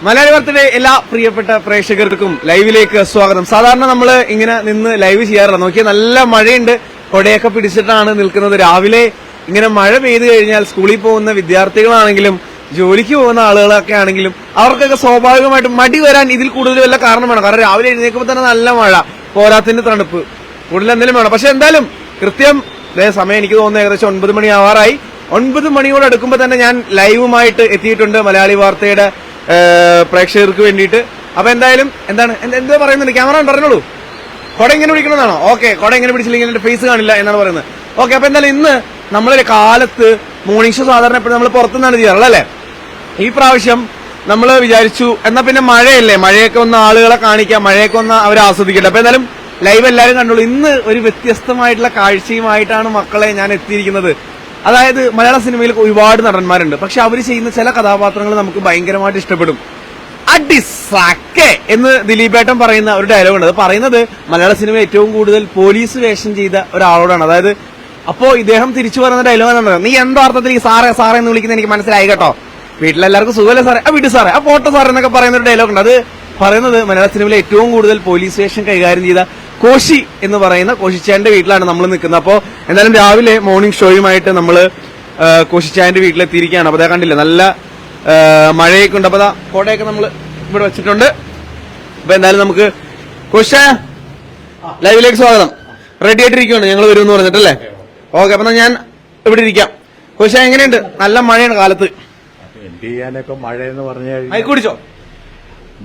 മലയാളി വാർത്തയുടെ എല്ലാ പ്രിയപ്പെട്ട പ്രേക്ഷകർക്കും ലൈവിലേക്ക് സ്വാഗതം. സാധാരണ നമ്മൾ ഇങ്ങനെ നിന്ന് ലൈവ് ചെയ്യാറില്ല. നോക്കിയാൽ നല്ല മഴയുണ്ട്, കൊടയൊക്കെ പിടിച്ചിട്ടാണ് നിൽക്കുന്നത്. രാവിലെ ഇങ്ങനെ മഴ പെയ്തു കഴിഞ്ഞാൽ സ്കൂളിൽ പോകുന്ന വിദ്യാർത്ഥികളാണെങ്കിലും ജോലിക്ക് പോകുന്ന ആളുകളൊക്കെ ആണെങ്കിലും അവർക്കൊക്കെ സ്വാഭാവികമായിട്ടും മടി വരാൻ ഇതിൽ കൂടുതൽ വല്ല കാരണം വേണം. കാരണം രാവിലെ എഴുന്നേൽക്കുമ്പോൾ തന്നെ നല്ല മഴ, പോരാത്തിന്റെ തണുപ്പ്, കൂടുതൽ എന്തെങ്കിലും വേണം. പക്ഷെ എന്തായാലും കൃത്യം സമയം എനിക്ക് തോന്നുന്നു ഏകദേശം 9 മണി ആവാറായി. 9 മണിയോട് അടുക്കുമ്പോൾ തന്നെ ഞാൻ ലൈവുമായിട്ട് എത്തിയിട്ടുണ്ട് മലയാളി വാർത്തയുടെ പ്രേക്ഷകർക്ക് വേണ്ടിയിട്ട്. അപ്പൊ എന്തായാലും എന്താ പറയുന്നുണ്ട്, ക്യാമറ പറഞ്ഞോളൂ. കൊട ഇങ്ങനെ പിടിക്കണമെന്നാണോ? ഓക്കെ, കൊട ഇങ്ങനെ പിടിച്ചില്ലെങ്കിൽ എന്റെ ഫേസ് കാണില്ല എന്നാണ് പറയുന്നത്. ഓക്കെ, അപ്പൊ എന്തായാലും ഇന്ന് നമ്മളൊരു കാലത്ത് മോർണിംഗ് ഷോ സാധാരണ എപ്പോഴും നമ്മൾ പുറത്തുനിന്നാണ് ചെയ്യാറുള്ളത് അല്ലേ. ഈ പ്രാവശ്യം നമ്മൾ വിചാരിച്ചു എന്നാ പിന്നെ മഴയല്ലേ, മഴയൊക്കെ ഒന്ന് ആളുകളെ കാണിക്കാം, മഴയൊക്കെ ഒന്ന് അവർ ആസ്വദിക്കട്ടെ. അപ്പൊ എന്തായാലും ലൈവ് എല്ലാവരും കണ്ടോളൂ. ഇന്ന് ഒരു വ്യത്യസ്തമായിട്ടുള്ള കാഴ്ചയുമായിട്ടാണ് മക്കളെ ഞാൻ എത്തിയിരിക്കുന്നത്. അതായത് മലയാള സിനിമയിൽ ഒരുപാട് നടന്മാരുണ്ട്, പക്ഷെ അവർ ചെയ്യുന്ന ചില കഥാപാത്രങ്ങൾ നമുക്ക് ഭയങ്കരമായിട്ട് ഇഷ്ടപ്പെടും. അടിസാക്കെ എന്ന് ദിലീപേട്ടൻ പറയുന്ന ഒരു ഡയലോഗ് ഉണ്ട്. അത് പറയുന്നത് മലയാള സിനിമ ഏറ്റവും കൂടുതൽ പോലീസ് വേഷം ചെയ്ത ഒരാളോടാണ്. അതായത് അപ്പോ ഇദ്ദേഹം തിരിച്ചു പറയുന്ന ഡയലോഗ് എന്നാണ്, നീ എന്താ അർത്ഥത്തിൽ ഈ സാറേ സാറേ എന്ന് വിളിക്കുന്നത് എനിക്ക് മനസ്സിലായി കേട്ടോ, വീട്ടിലെല്ലാവർക്കും സുഖമല്ലേ സാറേ, ആ വീട്ടിൽ സാറേ, ആ പോട്ടെ സാറേ എന്നൊക്കെ പറയുന്ന ഒരു ഡയലോഗ് ഉണ്ട്. അത് പറയുന്നത് മലയാള സിനിമയിലെ ഏറ്റവും കൂടുതൽ പോലീസ് വേഷം കൈകാര്യം ചെയ്ത കോശി എന്ന് പറയുന്ന കോശിച്ചായന്റെ വീട്ടിലാണ് നമ്മൾ നിൽക്കുന്നത്. അപ്പോ എന്തായാലും രാവിലെ മോർണിംഗ് ഷോയുമായിട്ട് നമ്മള് കോശിച്ചായന്റെ വീട്ടിലെത്തിയിരിക്കുകയാണ്. അപ്പൊ അതേ കണ്ടില്ലേ, നല്ല മഴയൊക്കെ ഉണ്ട്. അപ്പൊ കോടയൊക്കെ നമ്മൾ ഇവിടെ വെച്ചിട്ടുണ്ട്. അപ്പൊ എന്തായാലും നമുക്ക് കോശിച്ചായ ലൈവിലേക്ക് സ്വാഗതം. റെഡി ആയിട്ടിരിക്കുകയാണ്, ഞങ്ങൾ വരുമെന്ന് പറഞ്ഞിട്ടല്ലേ. ഓക്കെ, അപ്പൊ ഞാൻ ഇവിടെ ഇരിക്കാം. കോശിച്ചായ എങ്ങനെയുണ്ട്? നല്ല മഴയാണ് കാലത്ത്. എന്ത് ചെയ്യാനൊക്കെ മഴയെന്ന് പറഞ്ഞു കഴിഞ്ഞാൽ കുടിച്ചോ?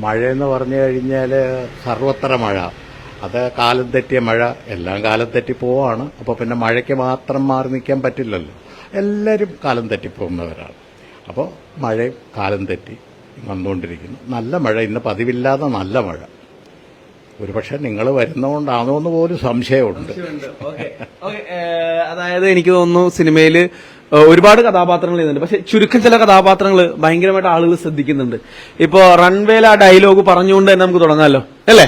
മഴയെന്ന് പറഞ്ഞു കഴിഞ്ഞാല് സർവത്ര മഴ, അത് കാലം തെറ്റിയ മഴ, എല്ലാം കാലം തെറ്റി പോവാണ്. അപ്പൊ പിന്നെ മഴയ്ക്ക് മാത്രം മാറി നിൽക്കാൻ പറ്റില്ലല്ലോ, എല്ലാവരും കാലം തെറ്റിപ്പോകുന്നവരാണ്. അപ്പോൾ മഴയും കാലം തെറ്റി വന്നുകൊണ്ടിരിക്കുന്നു. നല്ല മഴ, ഇന്ന് പതിവില്ലാതെ നല്ല മഴ. ഒരുപക്ഷെ നിങ്ങൾ വരുന്നതുകൊണ്ടാണോ എന്ന് പോലും സംശയമുണ്ട്. അതായത് എനിക്ക് തോന്നുന്നു സിനിമയിൽ ഒരുപാട് കഥാപാത്രങ്ങൾ ചെയ്യുന്നുണ്ട്, പക്ഷെ ചുരുക്കം ചില കഥാപാത്രങ്ങൾ ഭയങ്കരമായിട്ട് ആളുകൾ ശ്രദ്ധിക്കുന്നുണ്ട്. ഇപ്പോ റൺവേയിൽ ആ ഡയലോഗ് പറഞ്ഞുകൊണ്ട് തന്നെ നമുക്ക് തുടങ്ങാമല്ലോ അല്ലേ?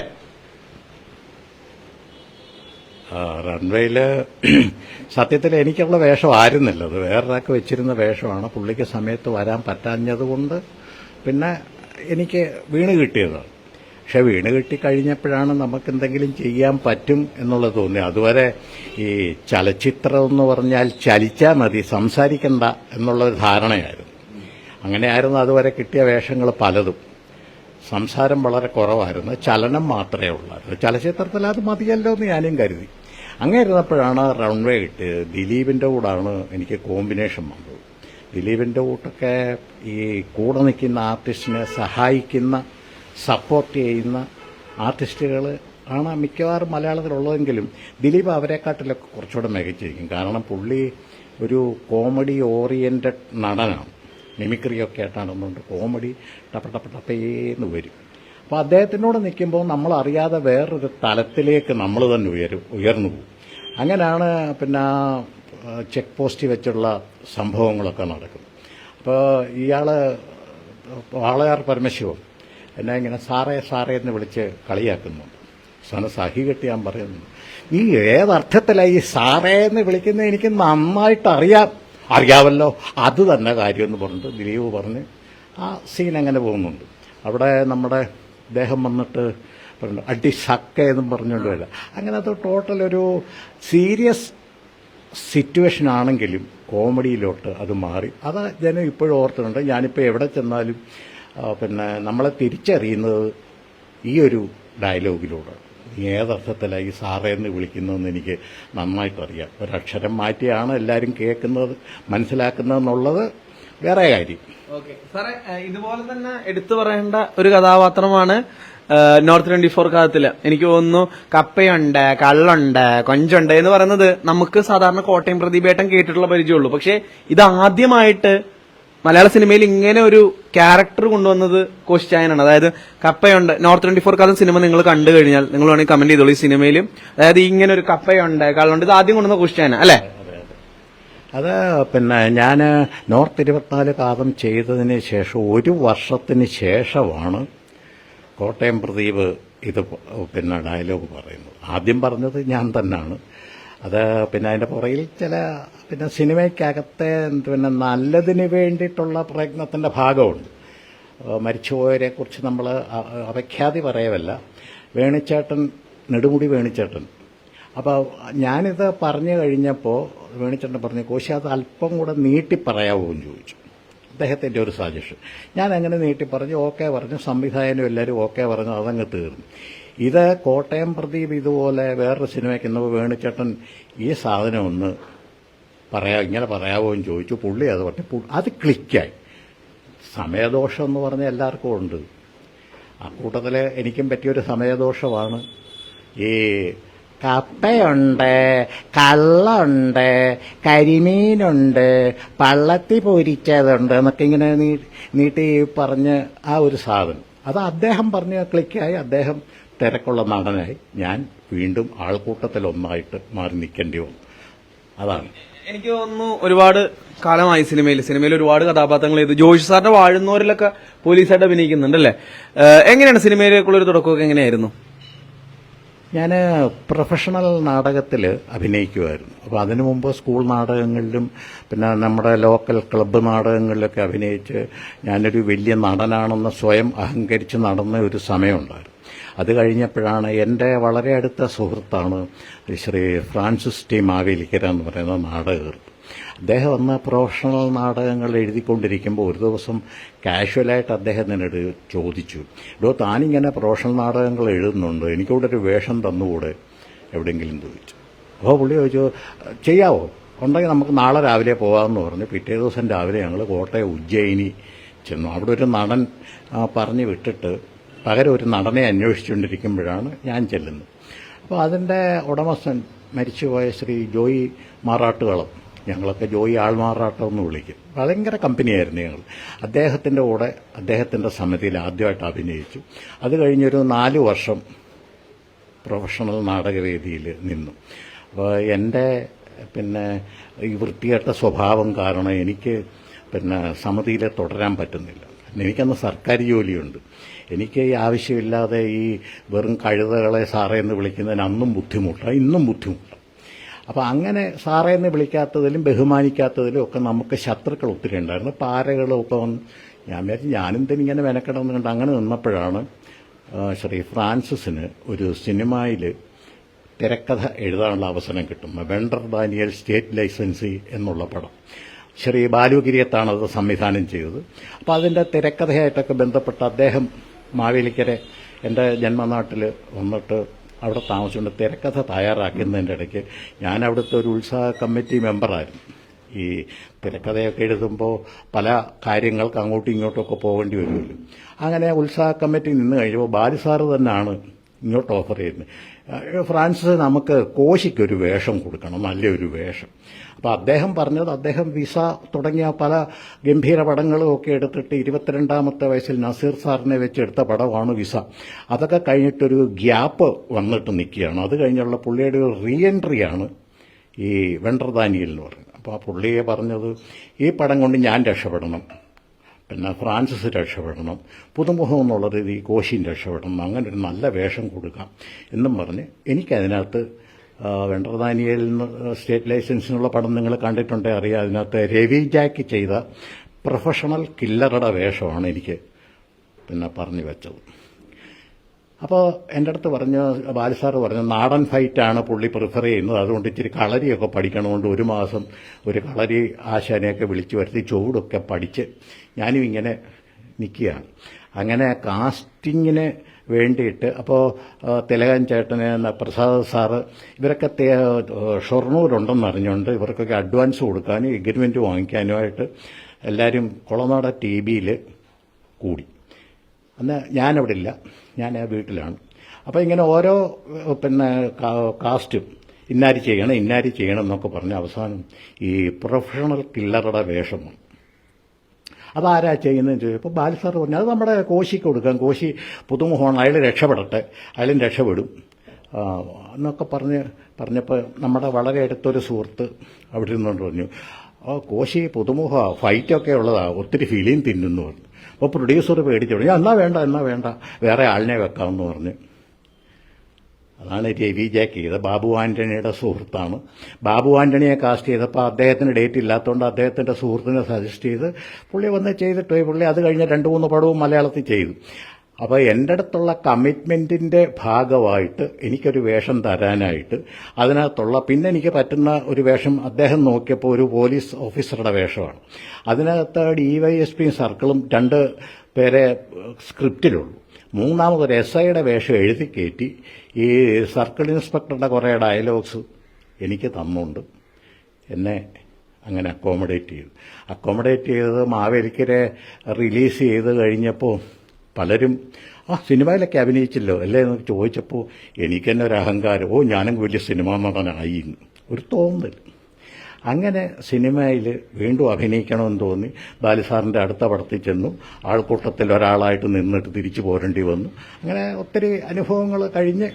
റൺവേയില് സത്യത്തിൽ എനിക്കുള്ള വേഷം ആയിരുന്നില്ല, അത് വേറൊരാൾക്ക് വെച്ചിരുന്ന വേഷമാണ്. പുള്ളിക്ക് സമയത്ത് വരാൻ പറ്റാഞ്ഞതുകൊണ്ട് പിന്നെ എനിക്ക് വീണ് കിട്ടിയതാണ്. പക്ഷെ വീണ് കിട്ടിക്കഴിഞ്ഞപ്പോഴാണ് നമുക്കെന്തെങ്കിലും ചെയ്യാൻ പറ്റും എന്നുള്ളത് തോന്നി. അതുവരെ ഈ ചലച്ചിത്രം എന്ന് പറഞ്ഞാൽ ചലിച്ചാൽ മതി, സംസാരിക്കണ്ട എന്നുള്ളൊരു ധാരണയായിരുന്നു. അങ്ങനെയായിരുന്നു അതുവരെ കിട്ടിയ വേഷങ്ങൾ പലതും. സംസാരം വളരെ കുറവായിരുന്നു, ചലനം മാത്രമേ ഉള്ളായിരുന്നു. ചലച്ചിത്രത്തിൽ അത് മതിയല്ലോ എന്ന് ഞാനും കരുതി. അങ്ങനെ ഇരുന്നപ്പോഴാണ് റൺവേ കിട്ടിയത്. ദിലീപിന്റെ കൂടാണ് എനിക്ക് കോമ്പിനേഷൻ വന്നത്. ദിലീപിന്റെ കൂട്ടൊക്കെ ഈ കൂടെ നിൽക്കുന്ന ആർട്ടിസ്റ്റിനെ സഹായിക്കുന്ന, സപ്പോർട്ട് ചെയ്യുന്ന ആർട്ടിസ്റ്റുകൾ ആണ് മിക്കവാറും മലയാളത്തിലുള്ളതെങ്കിലും ദിലീപ് അവരെക്കാട്ടിലൊക്കെ കുറച്ചുകൂടെ മികച്ചിരിക്കും. കാരണം പുള്ളി ഒരു കോമഡി ഓറിയന്റഡ് നടനാണ്. മിമിക്രിയൊക്കെ ആയിട്ടാണെന്നുണ്ട് കോമഡി ടപ്പേന്ന് വരും. അപ്പോൾ അദ്ദേഹത്തിനോട് നിൽക്കുമ്പോൾ നമ്മളറിയാതെ വേറൊരു തലത്തിലേക്ക് നമ്മൾ തന്നെ ഉയർന്നു പോകും. അങ്ങനെയാണ് പിന്നെ ചെക്ക് പോസ്റ്റ് വെച്ചുള്ള സംഭവങ്ങളൊക്കെ നടക്കുന്നത്. അപ്പോൾ ഇയാള് വാളയാർ പരമശിവം എന്നെ ഇങ്ങനെ സാറേ സാറേ എന്ന് വിളിച്ച് കളിയാക്കുന്നുണ്ട്. സഹി കെട്ടി ഞാൻ പറയുന്നു, ഈ ഏതർത്ഥത്തിലാണ് ഈ സാറേ എന്ന് വിളിക്കുന്നത് എനിക്ക് നന്നായിട്ട് അറിയാമല്ലോ, അത് തന്നെ കാര്യമെന്ന് പറഞ്ഞിട്ട് ദിലീപ് പറഞ്ഞ് ആ സീൻ അങ്ങനെ പോകുന്നുണ്ട്. അവിടെ നമ്മുടെ അദ്ദേഹം വന്നിട്ട് പറഞ്ഞു അടി സക്ക എന്നും പറഞ്ഞുകൊണ്ട് വരില്ല. അങ്ങനെ അത് ടോട്ടൽ ഒരു സീരിയസ് സിറ്റുവേഷൻ ആണെങ്കിലും കോമഡിയിലോട്ട് അത് മാറി. അത് ജനം ഇപ്പോഴും ഓർത്തുന്നുണ്ട്. ഞാനിപ്പോൾ എവിടെ ചെന്നാലും പിന്നെ നമ്മളെ തിരിച്ചറിയുന്നത് ഈ ഒരു ഡയലോഗിലൂടെ. ഏതർത്ഥത്തിലാണ് ഈ സാറേ എന്ന് വിളിക്കുന്നതെന്ന് എനിക്ക് നന്നായിട്ടറിയാം. ഒരക്ഷരം മാറ്റിയാണ് എല്ലാവരും കേൾക്കുന്നത്, മനസ്സിലാക്കുന്നതെന്നുള്ളത് വേറെ കാര്യം. ഓക്കെ സാറേ, ഇതുപോലെ തന്നെ എടുത്തു പറയേണ്ട ഒരു കഥാപാത്രമാണ് നോർത്ത് 24 കാലത്തില്. എനിക്ക് തോന്നുന്നു കപ്പയുണ്ട്, കള്ളുണ്ട്, കൊഞ്ചുണ്ട് എന്ന് പറയുന്നത് നമുക്ക് സാധാരണ കോട്ടയം പ്രദീപേട്ടൻ കേട്ടിട്ടുള്ള പരിചയമുള്ളൂ. പക്ഷെ ഇത് ആദ്യമായിട്ട് മലയാള സിനിമയിൽ ഇങ്ങനെ ഒരു ക്യാരക്ടർ കൊണ്ടുവന്നത് കോശിച്ചായനാണ്. അതായത് കപ്പയുണ്ട്, നോർത്ത് 24 കാലം സിനിമ നിങ്ങൾ കണ്ടു കഴിഞ്ഞാൽ നിങ്ങൾ വേണമെങ്കിൽ കമന്റ് ചെയ്തോളൂ. ഈ സിനിമയിലും അതായത് ഇങ്ങനെ ഒരു കപ്പയുണ്ട്, കള്ളുണ്ട്, ഇത് ആദ്യം കൊണ്ടുവന്ന കോശിച്ചായന അല്ലേ? അത് പിന്നെ ഞാൻ നോർത്ത് 24 കാലം ചെയ്തതിന് ശേഷം 1 വർഷത്തിന് ശേഷമാണ് കോട്ടയം പ്രദീപ് ഇത് പിന്നെ ഡയലോഗ് പറയുന്നത്. ആദ്യം പറഞ്ഞത് ഞാൻ തന്നെയാണ്. അത് പിന്നെ അതിന്റെ പുറകിൽ ചില പിന്നെ സിനിമയ്ക്കകത്തെ പിന്നെ നല്ലതിന് വേണ്ടിയിട്ടുള്ള പ്രയത്നത്തിന്റെ ഭാഗമുണ്ട്. മരിച്ചുപോയവരെ കുറിച്ച് നമ്മൾ അപഖ്യാതി പറയവല്ല. വേണിച്ചേട്ടൻ, നെടുമുടി വേണിച്ചേട്ടൻ. അപ്പോൾ ഞാനിത് പറഞ്ഞു കഴിഞ്ഞപ്പോൾ വേണിച്ചേട്ടൻ പറഞ്ഞു, കോശി അത് അല്പം കൂടെ നീട്ടി പറയാമോ എന്ന് ചോദിച്ചു. അദ്ദേഹത്തിൻ്റെ ഒരു സജഷൻ. ഞാൻ അങ്ങനെ നീട്ടി പറഞ്ഞു, ഓക്കെ പറഞ്ഞു. സംവിധായകനും എല്ലാവരും ഓക്കെ പറഞ്ഞു. അതങ്ങ് തീർന്നു. ഇത് കോട്ടയം പ്രദീപ് ഇതുപോലെ വേറൊരു സിനിമയ്ക്ക് ഇന്നപ്പോൾ വേണിച്ചേട്ടൻ ഈ സാധനം ഒന്ന് ഇങ്ങനെ പറയാമോ എന്ന് ചോദിച്ചു. പുള്ളി അത് പറഞ്ഞു. അത് ക്ലിക്കായി. സമയദോഷം എന്ന് പറഞ്ഞാൽ എല്ലാവർക്കും ഉണ്ട്. ആ കൂട്ടത്തിൽ എനിക്കും പറ്റിയൊരു സമയദോഷമാണ് ഈ കപ്പയുണ്ട്, കള്ളുണ്ട്, കരിമീനുണ്ട്, പള്ളത്തി പൊരിച്ചതുണ്ട് എന്നൊക്കെ ഇങ്ങനെ നീട്ടി പറഞ്ഞ് ആ ഒരു സാധനം. അത് അദ്ദേഹം പറഞ്ഞ് ക്ലിക്കായി. അദ്ദേഹം തിരക്കുള്ള നടനായി. ഞാൻ വീണ്ടും ആൾക്കൂട്ടത്തിലൊന്നായിട്ട് മാറി നിൽക്കേണ്ടി വന്നു. അതാണ്. എനിക്ക് തോന്നുന്നു ഒരുപാട് കാലമായി സിനിമയിൽ ഒരുപാട് കഥാപാത്രങ്ങൾ ചെയ്തു. ജോഷി സാറിന്റെ വാഴുന്നവരിലൊക്കെ പോലീസായിട്ട് അഭിനയിക്കുന്നുണ്ടല്ലേ? എങ്ങനെയാണ് സിനിമയിലേക്കുള്ള ഒരു തുടക്കമൊക്കെ എങ്ങനെയായിരുന്നു? ഞാൻ പ്രൊഫഷണൽ നാടകത്തിൽ അഭിനയിക്കുമായിരുന്നു. അപ്പോൾ അതിനു മുമ്പ് സ്കൂൾ നാടകങ്ങളിലും പിന്നെ നമ്മുടെ ലോക്കൽ ക്ലബ്ബ് നാടകങ്ങളിലൊക്കെ അഭിനയിച്ച് ഞാനൊരു വലിയ നടനാണെന്ന് സ്വയം അഹങ്കരിച്ച് നടന്ന ഒരു സമയമുണ്ടായിരുന്നു. അത് കഴിഞ്ഞപ്പോഴാണ് എൻ്റെ വളരെ അടുത്ത സുഹൃത്താണ് ശ്രീ ഫ്രാൻസിസ് ടി മാവേലിക്കര എന്ന് പറയുന്ന നാടകകൃത്ത്. അദ്ദേഹം അന്ന് പ്രൊഫഷണൽ നാടകങ്ങൾ എഴുതിക്കൊണ്ടിരിക്കുമ്പോൾ ഒരു ദിവസം കാഷ്വലായിട്ട് അദ്ദേഹം എന്നോട് ചോദിച്ചു, താനിങ്ങനെ പ്രൊഫഷണൽ നാടകങ്ങൾ എഴുതുന്നുണ്ട്, എനിക്കിവിടെ ഒരു വേഷം തന്നുകൂടെ എവിടെയെങ്കിലും ചോദിച്ചു. അപ്പോൾ പുള്ളി ചോദിച്ചു, ചെയ്യാവോ? ഉണ്ടെങ്കിൽ നമുക്ക് നാളെ രാവിലെ പോകാമെന്ന് പറഞ്ഞ് പിറ്റേ ദിവസം രാവിലെ ഞങ്ങൾ കോട്ടയം ഉജ്ജയിനി ചെന്നു. അവിടെ ഒരു നടൻ പറഞ്ഞു വിട്ടിട്ട് പകരം ഒരു നടനെ അന്വേഷിച്ചുകൊണ്ടിരിക്കുമ്പോഴാണ് ഞാൻ ചെല്ലുന്നത്. അപ്പോൾ അതിൻ്റെ ഉടമസ്ഥൻ മരിച്ചുപോയ ശ്രീ ജോയി മാറാട്ടുകളം, ഞങ്ങളൊക്കെ ജോയി ആൾമാറാട്ടം എന്ന് വിളിക്കും, ഭയങ്കര കമ്പനിയായിരുന്നു ഞങ്ങൾ. അദ്ദേഹത്തിൻ്റെ കൂടെ അദ്ദേഹത്തിൻ്റെ സമിതിയിൽ ആദ്യമായിട്ട് അഭിനയിച്ചു. അത് കഴിഞ്ഞൊരു 4 വർഷം പ്രൊഫഷണൽ നാടകവേദിയിൽ നിന്നു. അപ്പോൾ എൻ്റെ ഈ വൃത്തികെട്ട സ്വഭാവം കാരണം എനിക്ക് സമിതിയിൽ തുടരാൻ പറ്റുന്നില്ല. എനിക്കന്ന് സർക്കാർ ജോലിയുണ്ട്. എനിക്ക് ഈ ആവശ്യമില്ലാതെ ഈ വെറും കഴുതകളെ സാറേ എന്ന് വിളിക്കുന്നതിന് അന്നും ബുദ്ധിമുട്ടാണ്, ഇന്നും ബുദ്ധിമുട്ടാണ്. അപ്പോൾ അങ്ങനെ സാറേ എന്ന് വിളിക്കാത്തതിലും ബഹുമാനിക്കാത്തതിലും ഒക്കെ നമുക്ക് ശത്രുക്കൾ ഒത്തിരി ഉണ്ടായിരുന്നു. പാരകളും ഒക്കെ വന്ന് ഞാൻ വിചാരിച്ചു ഞാനെന്തിനിങ്ങനെ മെനക്കെടന്ന് കണ്ട് അങ്ങനെ നിന്നപ്പോഴാണ് ശ്രീ ഫ്രാൻസിസിന് ഒരു സിനിമയിൽ തിരക്കഥ എഴുതാനുള്ള അവസരം കിട്ടും. വെണ്ടർ ഡാനിയൽ സ്റ്റേറ്റ് ലൈസൻസി എന്നുള്ള പടം. ശ്രീ ബാലുഗിരിയത്താണ് അത് സംവിധാനം ചെയ്തത്. അപ്പോൾ അതിൻ്റെ തിരക്കഥയായിട്ടൊക്കെ ബന്ധപ്പെട്ട് അദ്ദേഹം മാവേലിക്കര എൻ്റെ ജന്മനാട്ടിൽ വന്നിട്ട് അവിടെ താമസിച്ചുകൊണ്ട് തിരക്കഥ തയ്യാറാക്കുന്നതിൻ്റെ ഇടയ്ക്ക് ഞാൻ അവിടുത്തെ ഒരു ഉത്സാഹ കമ്മിറ്റി മെമ്പറായിരുന്നു. ഈ തിരക്കഥയൊക്കെ എഴുതുമ്പോൾ പല കാര്യങ്ങൾക്ക് അങ്ങോട്ടും ഇങ്ങോട്ടുമൊക്കെ പോകേണ്ടി വരുമല്ലോ. അങ്ങനെ ഉത്സാഹ കമ്മിറ്റി നിന്ന് കഴിയുമ്പോൾ ബാലു സാറ് തന്നെയാണ് ഇങ്ങോട്ട് ഓഫർ ചെയ്യുന്നത്, ഫ്രാൻസിസ് നമുക്ക് കോശിക്കൊരു വേഷം കൊടുക്കണം, നല്ലൊരു വേഷം. അപ്പോൾ അദ്ദേഹം പറഞ്ഞത്, അദ്ദേഹം വിസ തുടങ്ങിയ പല ഗംഭീര പടങ്ങളും ഒക്കെ എടുത്തിട്ട് 22ാമത്തെ വയസ്സിൽ നസീർ സാറിനെ വെച്ചെടുത്ത പടമാണ് വിസ. അതൊക്കെ കഴിഞ്ഞിട്ടൊരു ഗ്യാപ്പ് വന്നിട്ട് നിൽക്കുകയാണ്. അത് കഴിഞ്ഞുള്ള പുള്ളിയുടെ ഒരു റീ എൻട്രിയാണ് ഈ വെണ്ടർ ദാനിയൽ എന്ന് പറയുന്നത്. അപ്പോൾ ആ പുള്ളിയെ പറഞ്ഞത്, ഈ പടം കൊണ്ട് ഞാൻ രക്ഷപ്പെടണം, ഫ്രാൻസിസ് രക്ഷപ്പെടണം, പുതുമുഖം എന്നുള്ള രീതി കോശിയും രക്ഷപ്പെടണം, അങ്ങനെ ഒരു നല്ല വേഷം കൊടുക്കാം എന്നും പറഞ്ഞ് എനിക്കതിനകത്ത് വെണ്ടർ ദാനിയൽ സ്റ്റേറ്റ് ലൈസൻസിനുള്ള പടം നിങ്ങൾ കണ്ടിട്ടുണ്ടേ അറിയാം. അതിനകത്ത് രവി ജാക്ക് ചെയ്ത പ്രൊഫഷണൽ കില്ലറുടെ വേഷമാണ് എനിക്ക് പറഞ്ഞു വെച്ചത്. അപ്പോൾ എൻ്റെ അടുത്ത് പറഞ്ഞു, ബാലുസാറ് പറഞ്ഞു, നാടൻ ഫൈറ്റാണ് പുള്ളി പ്രിഫർ ചെയ്യുന്നത്, അതുകൊണ്ട് ഇച്ചിരി കളരിയൊക്കെ പഠിക്കണമുണ്ട്. 1 മാസം ഒരു കളരി ആശാനെയൊക്കെ വിളിച്ചു വരുത്തി ചൂടൊക്കെ പഠിച്ച് ഞാനും ഇങ്ങനെ നിൽക്കുകയാണ്. അങ്ങനെ കാസ്റ്റിങ്ങിന് വേണ്ടിയിട്ട് അപ്പോൾ തിലകൻ ചേട്ടന്, പ്രസാദ് സാറ്, ഇവരൊക്കെ ഷൊർണൂരുണ്ടെന്ന് അറിഞ്ഞുകൊണ്ട് ഇവർക്കൊക്കെ അഡ്വാൻസ് കൊടുക്കാനും എഗ്രിമെൻറ്റ് വാങ്ങിക്കാനുമായിട്ട് എല്ലാവരും കുളനാട TVയിൽ കൂടി. അന്ന് ഞാനവിടെ ഇല്ല, ഞാൻ വീട്ടിലാണ്. അപ്പോൾ ഇങ്ങനെ ഓരോ കാസ്റ്റും ഇന്നാരി ചെയ്യണം എന്നൊക്കെ പറഞ്ഞ് അവസാനം ഈ പ്രൊഫഷണൽ കില്ലറുടെ വേഷമാണ്. അതാരാ ചെയ്യുന്നതെന്ന് ചോദിച്ചപ്പോൾ ബാലുസാർ പറഞ്ഞു, അത് നമ്മുടെ കോശിക്ക് കൊടുക്കാം, കോശി പുതുമുഖമാണ്, അയാൾ രക്ഷപ്പെടട്ടെ, അയാളും രക്ഷപ്പെടും എന്നൊക്കെ പറഞ്ഞപ്പോൾ നമ്മുടെ വളരെ അടുത്തൊരു സുഹൃത്ത് അവിടെ നിന്നുകൊണ്ട് പറഞ്ഞു, കോശി പുതുമുഖ ഫൈറ്റൊക്കെ ഉള്ളതാണ്, ഒത്തിരി ഫിലിം തിന്നുന്നു പറഞ്ഞു. അപ്പോൾ പ്രൊഡ്യൂസർ പേടിച്ചു പറഞ്ഞു, എന്നാ വേണ്ട വേറെ ആളിനെ വെക്കാമെന്ന് പറഞ്ഞ് അതാണ് രവി ജാക്ക് ചെയ്തത്. ബാബു ആന്റണിയുടെ സുഹൃത്താണ്. ബാബു ആന്റണിയെ കാസ്റ്റ് ചെയ്തപ്പോൾ അദ്ദേഹത്തിന് ഡേറ്റ് ഇല്ലാത്തതുകൊണ്ട് അദ്ദേഹത്തിന്റെ സുഹൃത്തിനെ സജസ്റ്റ് ചെയ്ത് പുള്ളി വന്ന് ചെയ്തിട്ട് പോയി. പുള്ളി അത് കഴിഞ്ഞ് 2-3 പടവും മലയാളത്തിൽ ചെയ്തു. അപ്പോൾ എൻ്റെ അടുത്തുള്ള കമ്മിറ്റ്മെന്റിന്റെ ഭാഗമായിട്ട് എനിക്കൊരു വേഷം തരാനായിട്ട് അതിനകത്തുള്ള പിന്നെ എനിക്ക് പറ്റുന്ന ഒരു വേഷം അദ്ദേഹം നോക്കിയപ്പോൾ ഒരു പോലീസ് ഓഫീസറുടെ വേഷമാണ്. അതിനകത്ത് DYSP സർക്കിളും 2 പേരെ സ്ക്രിപ്റ്റിലുള്ളൂ. മൂന്നാമതൊരു SIയുടെ വേഷം എഴുതി കയറ്റി ഈ സർക്കിൾ ഇൻസ്പെക്ടറുടെ കുറേ ഡയലോഗ്സ് എനിക്ക് തന്നുകൊണ്ട് എന്നെ അങ്ങനെ അക്കോമഡേറ്റ് ചെയ്ത് മാവേലിക്കരെ റിലീസ് ചെയ്ത് കഴിഞ്ഞപ്പോൾ പലരും സിനിമയിലൊക്കെ അഭിനയിച്ചല്ലോ അല്ലേ എന്ന് ചോദിച്ചപ്പോൾ എനിക്ക് തന്നെ ഒരു അഹങ്കാരം, ഞാനും വലിയ സിനിമാ നടനായി ഒരു തോന്നൽ. അങ്ങനെ സിനിമയിൽ വീണ്ടും അഭിനയിക്കണമെന്ന് തോന്നി. ബാലിസാറിൻ്റെ അടുത്ത പടത്തിൽ ചെന്നു. ആൾക്കൂട്ടത്തിൽ ഒരാളായിട്ട് നിന്നിട്ട് തിരിച്ചു പോരേണ്ടി വന്നു. അങ്ങനെ ഒത്തിരി അനുഭവങ്ങൾ കഴിഞ്ഞ്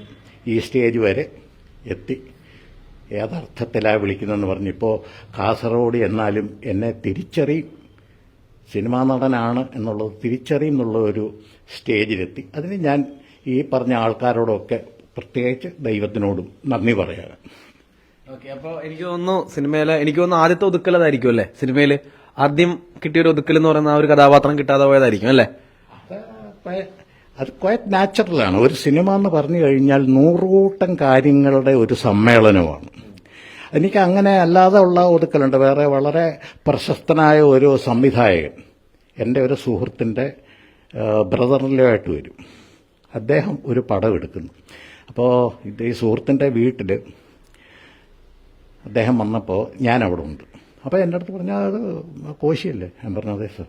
ഈ സ്റ്റേജ് വരെ എത്തി. ഏതർത്ഥത്തിലാണ് വിളിക്കുന്നതെന്ന് പറഞ്ഞിപ്പോൾ കാസർഗോഡ് എന്നാലും എന്നെ തിരിച്ചറിയും, സിനിമാ നടനാണ് എന്നുള്ളത് തിരിച്ചറിയും എന്നുള്ള ഒരു സ്റ്റേജിലെത്തി. അതിന് ഞാൻ ഈ പറഞ്ഞ ആൾക്കാരോടൊക്കെ പ്രത്യേകിച്ച് ദൈവത്തിനോടും നന്ദി പറയാം. ഓക്കെ, അപ്പൊ എനിക്ക് തോന്നുന്നു ആദ്യത്തെ ഒതുക്കൽ അതായിരിക്കും അല്ലേ? സിനിമയിൽ ആദ്യം കിട്ടിയൊരു ഒതുക്കൽ എന്ന് പറയുന്ന ആ ഒരു കഥാപാത്രം കിട്ടാതെ പോയതായിരിക്കും അല്ലേ? അത് ക്വയറ്റ് നാച്ചുറലാണ്. ഒരു സിനിമ എന്ന് പറഞ്ഞു കഴിഞ്ഞാൽ 100 കൂട്ടം കാര്യങ്ങളുടെ ഒരു സമ്മേളനമാണ്. എനിക്ക് അങ്ങനെ അല്ലാതെ ഉള്ള ഒതുക്കലുണ്ട്. വേറെ വളരെ പ്രശസ്തനായ ഒരു സംവിധായകൻ എൻ്റെ ഒരു സുഹൃത്തിൻ്റെ ബ്രദറിലുമായിട്ട് വരും. അദ്ദേഹം ഒരു പടം എടുക്കുന്നു. അപ്പോൾ ഈ സുഹൃത്തിൻ്റെ വീട്ടിൽ അദ്ദേഹം വന്നപ്പോൾ ഞാൻ അവിടെ ഉണ്ട്. അപ്പോൾ എൻ്റെ അടുത്ത് പറഞ്ഞാൽ അത് കോശിയല്ലേ? ഞാൻ പറഞ്ഞു അതെ സർ.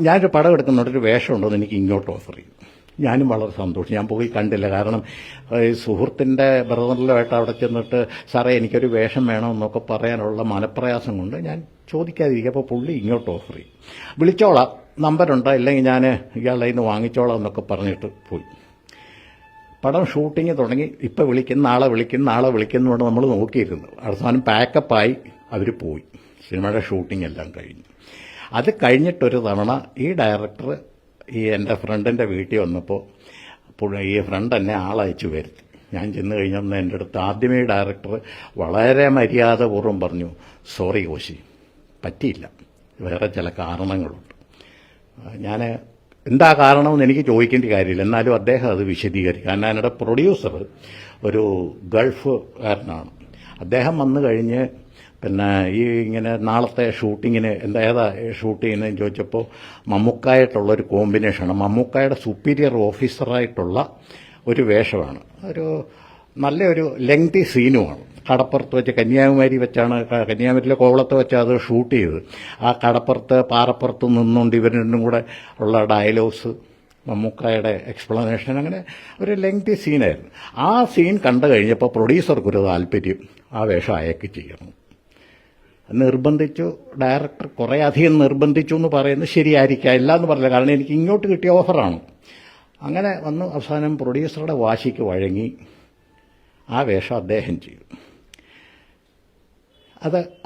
ഞാനൊരു പടം എടുക്കുന്നുണ്ട്, ഒരു വേഷം ഉണ്ടോയെന്ന് എനിക്ക് ഇങ്ങോട്ട് ഓഫർ ചെയ്യും. ഞാനും വളരെ സന്തോഷം. ഞാൻ പോയി കണ്ടില്ല, കാരണം ഈ സുഹൃത്തിൻ്റെ ബ്രദറിലുമായിട്ട് അവിടെ ചെന്നിട്ട് സാറേ എനിക്കൊരു വേഷം വേണമെന്നൊക്കെ പറയാനുള്ള മനപ്രയാസം കൊണ്ട് ഞാൻ ചോദിക്കാതിരിക്കും. അപ്പോൾ പുള്ളി ഇങ്ങോട്ട് ഓഫർ ചെയ്യും. വിളിച്ചോളാം, നമ്പരുണ്ടോ, ഇല്ലെങ്കിൽ ഞാൻ ഇയാളുടെ നിന്ന് വാങ്ങിച്ചോളാം എന്നൊക്കെ പറഞ്ഞിട്ട് പോയി. പടം ഷൂട്ടിങ് തുടങ്ങി. ഇപ്പം വിളിക്കും, നാളെ വിളിക്കുന്നുകൊണ്ട് നമ്മൾ നോക്കിയിരുന്നു. അവസാനം പാക്കപ്പായി അവർ പോയി. സിനിമയുടെ ഷൂട്ടിംഗ് എല്ലാം കഴിഞ്ഞു. അത് കഴിഞ്ഞിട്ടൊരു തവണ ഈ ഡയറക്ടർ ഈ എൻ്റെ ഫ്രണ്ടിൻ്റെ വീട്ടിൽ വന്നപ്പോൾ ഈ ഫ്രണ്ട് എന്നെ ആളയച്ചു വരുത്തി. ഞാൻ ചെന്ന് കഴിഞ്ഞാൽ എൻ്റെ അടുത്ത് ആദ്യമേ ഡയറക്ടർ വളരെ മര്യാദപൂർവ്വം പറഞ്ഞു, സോറി കോശി, പറ്റിയില്ല, വേറെ ചില കാരണങ്ങളുണ്ട്. ഞാൻ എന്താ കാരണമെന്ന് എനിക്ക് ചോദിക്കേണ്ട കാര്യമില്ല, എന്നാലും അദ്ദേഹം അത് വിശദീകരിക്കും. കാരണം എന്നോട് പ്രൊഡ്യൂസർ ഒരു ഗൾഫുകാരനാണ്. അദ്ദേഹം വന്നു കഴിഞ്ഞ് പിന്നെ ഈ ഇങ്ങനെ നാളത്തെ ഷൂട്ടിങ്ങിന് ഏതാ ഷൂട്ട് ചെയ്യുന്നതെന്ന് ചോദിച്ചപ്പോൾ മമ്മൂക്കായിട്ടുള്ളൊരു കോമ്പിനേഷനാണ്. മമ്മൂക്കായുടെ സുപ്പീരിയർ ഓഫീസറായിട്ടുള്ള ഒരു വേഷമാണ്. ഒരു നല്ലൊരു ലെങ്തി സീനുമാണ്. കടപ്പുറത്ത് വെച്ച് കന്യാകുമാരി വെച്ചാണ്, കന്യാകുമാരിയിലെ കോവളത്ത് വെച്ച് അത് ഷൂട്ട് ചെയ്തത്. ആ കടപ്പുറത്ത് പാറപ്പുറത്ത് നിന്നുകൊണ്ട് ഇവർ രണ്ടും കൂടെ ഉള്ള ഡയലോഗ്സ്, മമ്മൂക്കായുടെ എക്സ്പ്ലനേഷൻ, അങ്ങനെ ഒരു ലെങ്തി സീനായിരുന്നു. ആ സീൻ കണ്ടു കഴിഞ്ഞപ്പോൾ പ്രൊഡ്യൂസർക്കൊരു താല്പര്യം, ആ വേഷം അയക്ക് ചെയ്യണം. നിർബന്ധിച്ചു. ഡയറക്ടർ കുറേ അധികം നിർബന്ധിച്ചു എന്ന് പറയുന്നത് ശരിയായിരിക്കാം, ഇല്ല എന്ന് പറഞ്ഞില്ല, കാരണം എനിക്ക് ഇങ്ങോട്ട് കിട്ടിയ ഓഫറാണ്. അങ്ങനെ വന്ന് അവസാനം പ്രൊഡ്യൂസറുടെ വാശിക്ക് വഴങ്ങി ആ വേഷം അദ്ദേഹം ചെയ്തു.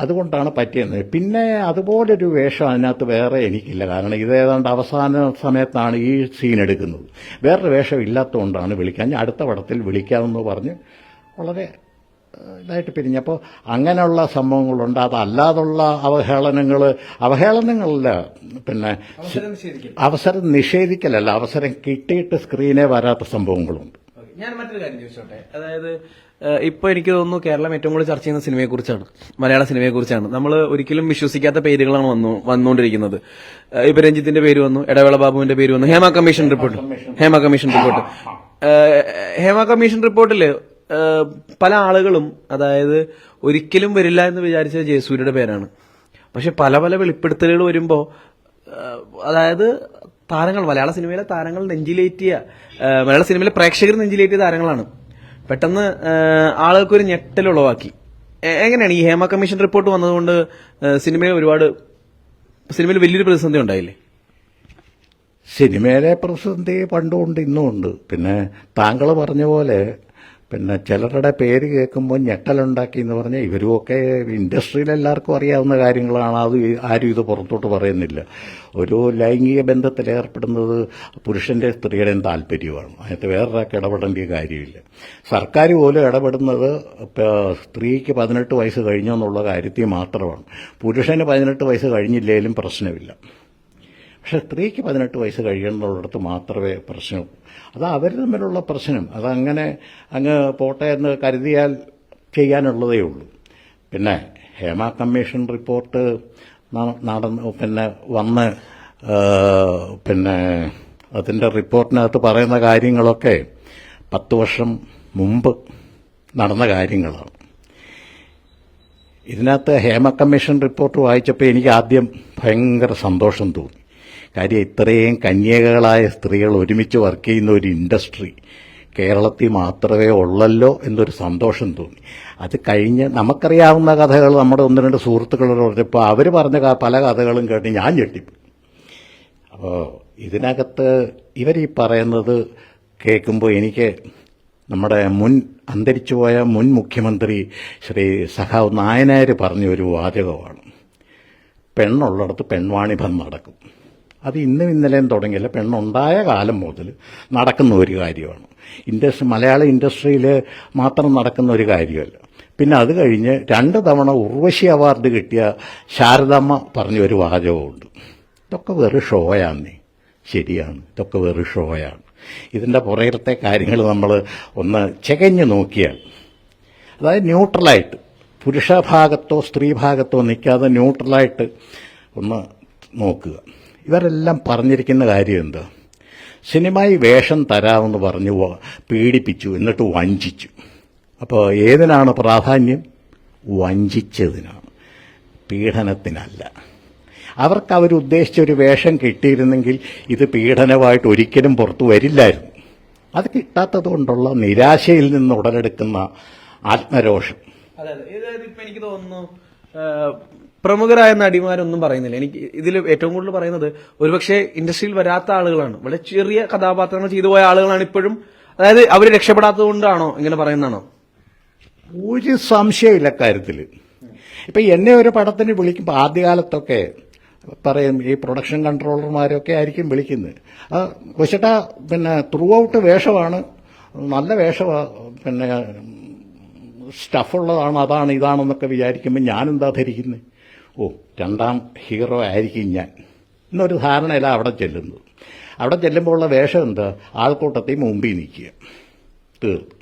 അതുകൊണ്ടാണ് പറ്റിയത്. പിന്നെ അതുപോലൊരു വേഷം അതിനകത്ത് വേറെ എനിക്കില്ല, കാരണം ഇതേതാണ്ട് അവസാന സമയത്താണ് ഈ സീൻ എടുക്കുന്നത്. വേറൊരു വേഷം ഇല്ലാത്തതുകൊണ്ടാണ് വിളിക്കാൻ, ഞാൻ അടുത്ത പടത്തിൽ വിളിക്കാമെന്ന് പറഞ്ഞ് വളരെ ഇതായിട്ട് പിരിഞ്ഞപ്പോൾ അങ്ങനെയുള്ള സംഭവങ്ങളുണ്ട്. അതല്ലാതുള്ള അവഹേളനങ്ങളല്ല, പിന്നെ അവസരം നിഷേധിക്കലല്ല, അവസരം കിട്ടിയിട്ട് സ്ക്രീനെ വരാത്ത സംഭവങ്ങളുണ്ട്. ഞാൻ മറ്റൊരു കാര്യം ചോദിച്ചോട്ടെ, അതായത് ഇപ്പൊ എനിക്ക് തോന്നുന്നു കേരളം ഏറ്റവും കൂടുതൽ ചർച്ച ചെയ്യുന്ന സിനിമയെക്കുറിച്ചാണ്, മലയാള സിനിമയെക്കുറിച്ചാണ്. നമ്മൾ ഒരിക്കലും വിശ്വസിക്കാത്ത പേരുകളാണ് വന്നുകൊണ്ടിരിക്കുന്നത്. ഇപ്പൊ രഞ്ജിത്തിന്റെ പേര് വന്നു, ഇടവേള ബാബുവിന്റെ പേര് വന്നു, ഹേമ കമ്മീഷൻ റിപ്പോർട്ടില് പല ആളുകളും അതായത് ഒരിക്കലും വരില്ല എന്ന് വിചാരിച്ച ജയസൂര്യയുടെ പേരാണ്. പക്ഷെ പല പല വെളിപ്പെടുത്തലുകൾ വരുമ്പോൾ അതായത് താരങ്ങൾ, മലയാള സിനിമയിലെ താരങ്ങൾ മലയാള സിനിമയിലെ പ്രേക്ഷകർ നെഞ്ചിലേറ്റിയ താരങ്ങളാണ്. പെട്ടെന്ന് ആളുകൾക്കൊരു ഞെട്ടലുളവാക്കി. എങ്ങനെയാണ് ഈ ഹേമ കമ്മീഷൻ റിപ്പോർട്ട് വന്നതുകൊണ്ട് സിനിമയിൽ വലിയൊരു പ്രതിസന്ധി ഉണ്ടായില്ലേ? സിനിമയിലെ പ്രതിസന്ധി പണ്ടുമുണ്ട്, ഇന്നുമുണ്ട്. പിന്നെ താങ്കൾ പറഞ്ഞ പോലെ പിന്നെ ചിലരുടെ പേര് കേൾക്കുമ്പോൾ ഞെട്ടലുണ്ടാക്കി എന്ന് പറഞ്ഞാൽ ഇവരുമൊക്കെ ഇൻഡസ്ട്രിയിൽ എല്ലാവർക്കും അറിയാവുന്ന കാര്യങ്ങളാണ്. അത് ആരും ഇത് പുറത്തോട്ട് പറയുന്നില്ല. ഒരു ലൈംഗിക ബന്ധത്തിൽ ഏർപ്പെടുന്നത് പുരുഷന്റെ സ്ത്രീയുടെയും താല്പര്യമാണ്. അതിനകത്ത് വേറൊരാൾക്ക് ഇടപെടേണ്ട കാര്യമില്ല. സർക്കാർ പോലും ഇടപെടുന്നത് സ്ത്രീക്ക് 18 വയസ്സ് കഴിഞ്ഞെന്നുള്ള കാര്യത്തിൽ മാത്രമാണ്. പുരുഷന് 18 വയസ്സ് കഴിഞ്ഞില്ലെങ്കിലും പ്രശ്നമില്ല. പക്ഷെ സ്ത്രീക്ക് 18 വയസ്സ് കഴിയുന്നിടത്ത് മാത്രമേ പ്രശ്നമുള്ളൂ. അത് അവർ തമ്മിലുള്ള പ്രശ്നം. അതങ്ങനെ അങ്ങ് പോട്ടെ എന്ന് കരുതിയാൽ ചെയ്യാനുള്ളതേ ഉള്ളൂ. പിന്നെ ഹേമ കമ്മീഷൻ റിപ്പോർട്ട് വന്ന് പിന്നെ അതിൻ്റെ റിപ്പോർട്ടിനകത്ത് പറയുന്ന കാര്യങ്ങളൊക്കെ 10 വർഷം മുമ്പ് നടന്ന കാര്യങ്ങളാണ്. ഇതിനകത്ത് ഹേമ കമ്മീഷൻ റിപ്പോർട്ട് വായിച്ചപ്പോൾ എനിക്ക് ആദ്യം ഭയങ്കര സന്തോഷം തോന്നി. കാര്യം ഇത്രയും കന്യകകളായ സ്ത്രീകൾ ഒരുമിച്ച് വർക്ക് ചെയ്യുന്ന ഒരു ഇൻഡസ്ട്രി കേരളത്തിൽ മാത്രമേ ഉള്ളല്ലോ എന്നൊരു സന്തോഷം തോന്നി. അത് കഴിഞ്ഞ് നമുക്കറിയാവുന്ന കഥകൾ നമ്മുടെ 1-2 സുഹൃത്തുക്കളോട് പറഞ്ഞപ്പോൾ അവർ പറഞ്ഞ പല കഥകളും കേട്ട് ഞാൻ ഞെട്ടിപ്പോയി. അപ്പോൾ ഇതിനകത്ത് ഇവരീ പറയുന്നത് കേൾക്കുമ്പോൾ എനിക്ക് നമ്മുടെ അന്തരിച്ചുപോയ മുൻ മുഖ്യമന്ത്രി ശ്രീ സഖാവ് നായനാർ പറഞ്ഞൊരു വാചകമാണ്: പെണ്ണുള്ളിടത്ത് പെൺവാണിഭം നടക്കും. അത് ഇന്നും ഇന്നലെയും തുടങ്ങിയില്ല, പെണ്ണുണ്ടായ കാലം മുതൽ നടക്കുന്ന ഒരു കാര്യമാണ്. മലയാള ഇൻഡസ്ട്രിയിൽ മാത്രം നടക്കുന്ന ഒരു കാര്യമല്ല. പിന്നെ അത് കഴിഞ്ഞ് 2 തവണ ഉർവശി അവാർഡ് കിട്ടിയ ശാരദാമ്മ പറഞ്ഞൊരു വാചകമുണ്ട്: ഇതൊക്കെ വെറും ഷോയാന്നേ. ശരിയാണ്, ഇതൊക്കെ വെറും ഷോയാണ്. ഇതിൻ്റെ പുറകിലത്തെ കാര്യങ്ങൾ നമ്മൾ ഒന്ന് ചെകഞ്ഞു നോക്കിയാൽ, അതായത് ന്യൂട്രലായിട്ട് പുരുഷഭാഗത്തോ സ്ത്രീഭാഗത്തോ നിൽക്കാതെ ന്യൂട്രലായിട്ട് ഒന്ന് നോക്കുക. ഇവരെല്ലാം പറഞ്ഞിരിക്കുന്ന കാര്യം എന്താ? സിനിമയിൽ വേഷം തരാമെന്ന് പറഞ്ഞു പീഡിപ്പിച്ചു, എന്നിട്ട് വഞ്ചിച്ചു. അപ്പോൾ ഏതിനാണ് പ്രാധാന്യം? വഞ്ചിച്ചതിനാണ്, പീഡനത്തിനല്ല. അവർക്ക് അവരുദ്ദേശിച്ചൊരു വേഷം കിട്ടിയിരുന്നെങ്കിൽ ഇത് പീഡനമായിട്ട് ഒരിക്കലും പുറത്തു വരില്ലായിരുന്നു. അത് കിട്ടാത്തത് കൊണ്ടുള്ള നിരാശയിൽ നിന്ന് ഉടലെടുക്കുന്ന ആത്മരോഷം. അതെ, ഇപ്പൊ എനിക്ക് തോന്നുന്നു പ്രമുഖരായ നടിമാരൊന്നും പറയുന്നില്ല. എനിക്ക് ഇതിൽ ഏറ്റവും കൂടുതൽ പറയുന്നത് ഒരുപക്ഷെ ഇൻഡസ്ട്രിയിൽ വരാത്ത ആളുകളാണ്, വളരെ ചെറിയ കഥാപാത്രങ്ങൾ ചെയ്തു പോയ ആളുകളാണ് ഇപ്പോഴും. അതായത് അവർ രക്ഷപ്പെടാത്തത് കൊണ്ടാണോ ഇങ്ങനെ പറയുന്നതാണോ? ഒരു സംശയമില്ല കാര്യത്തിൽ. ഇപ്പം എന്നെ ഒരു പടത്തിന് വിളിക്കുമ്പോൾ ആദ്യകാലത്തൊക്കെ പറയും, ഈ പ്രൊഡക്ഷൻ കൺട്രോളർമാരൊക്കെ ആയിരിക്കും വിളിക്കുന്നത്, കൊച്ചേട്ടാ പിന്നെ ത്രൂ ഔട്ട് വേഷമാണ്, നല്ല വേഷമാണ്, പിന്നെ സ്റ്റഫുള്ളതാണ്, അതാണ് ഇതാണെന്നൊക്കെ വിചാരിക്കുമ്പോൾ ഞാനെന്താ ധരിക്കുന്നത്? ഓ, 2ാം ഹീറോ ആയിരിക്കും ഞാൻ എന്നൊരു ധാരണയില്ല അവിടെ ചെല്ലുന്നത്. അവിടെ ചെല്ലുമ്പോൾ ഉള്ള വേഷം എന്താ? ആൾക്കൂട്ടത്തിൽ മുമ്പിൽ നിൽക്കുക, തീർന്നു.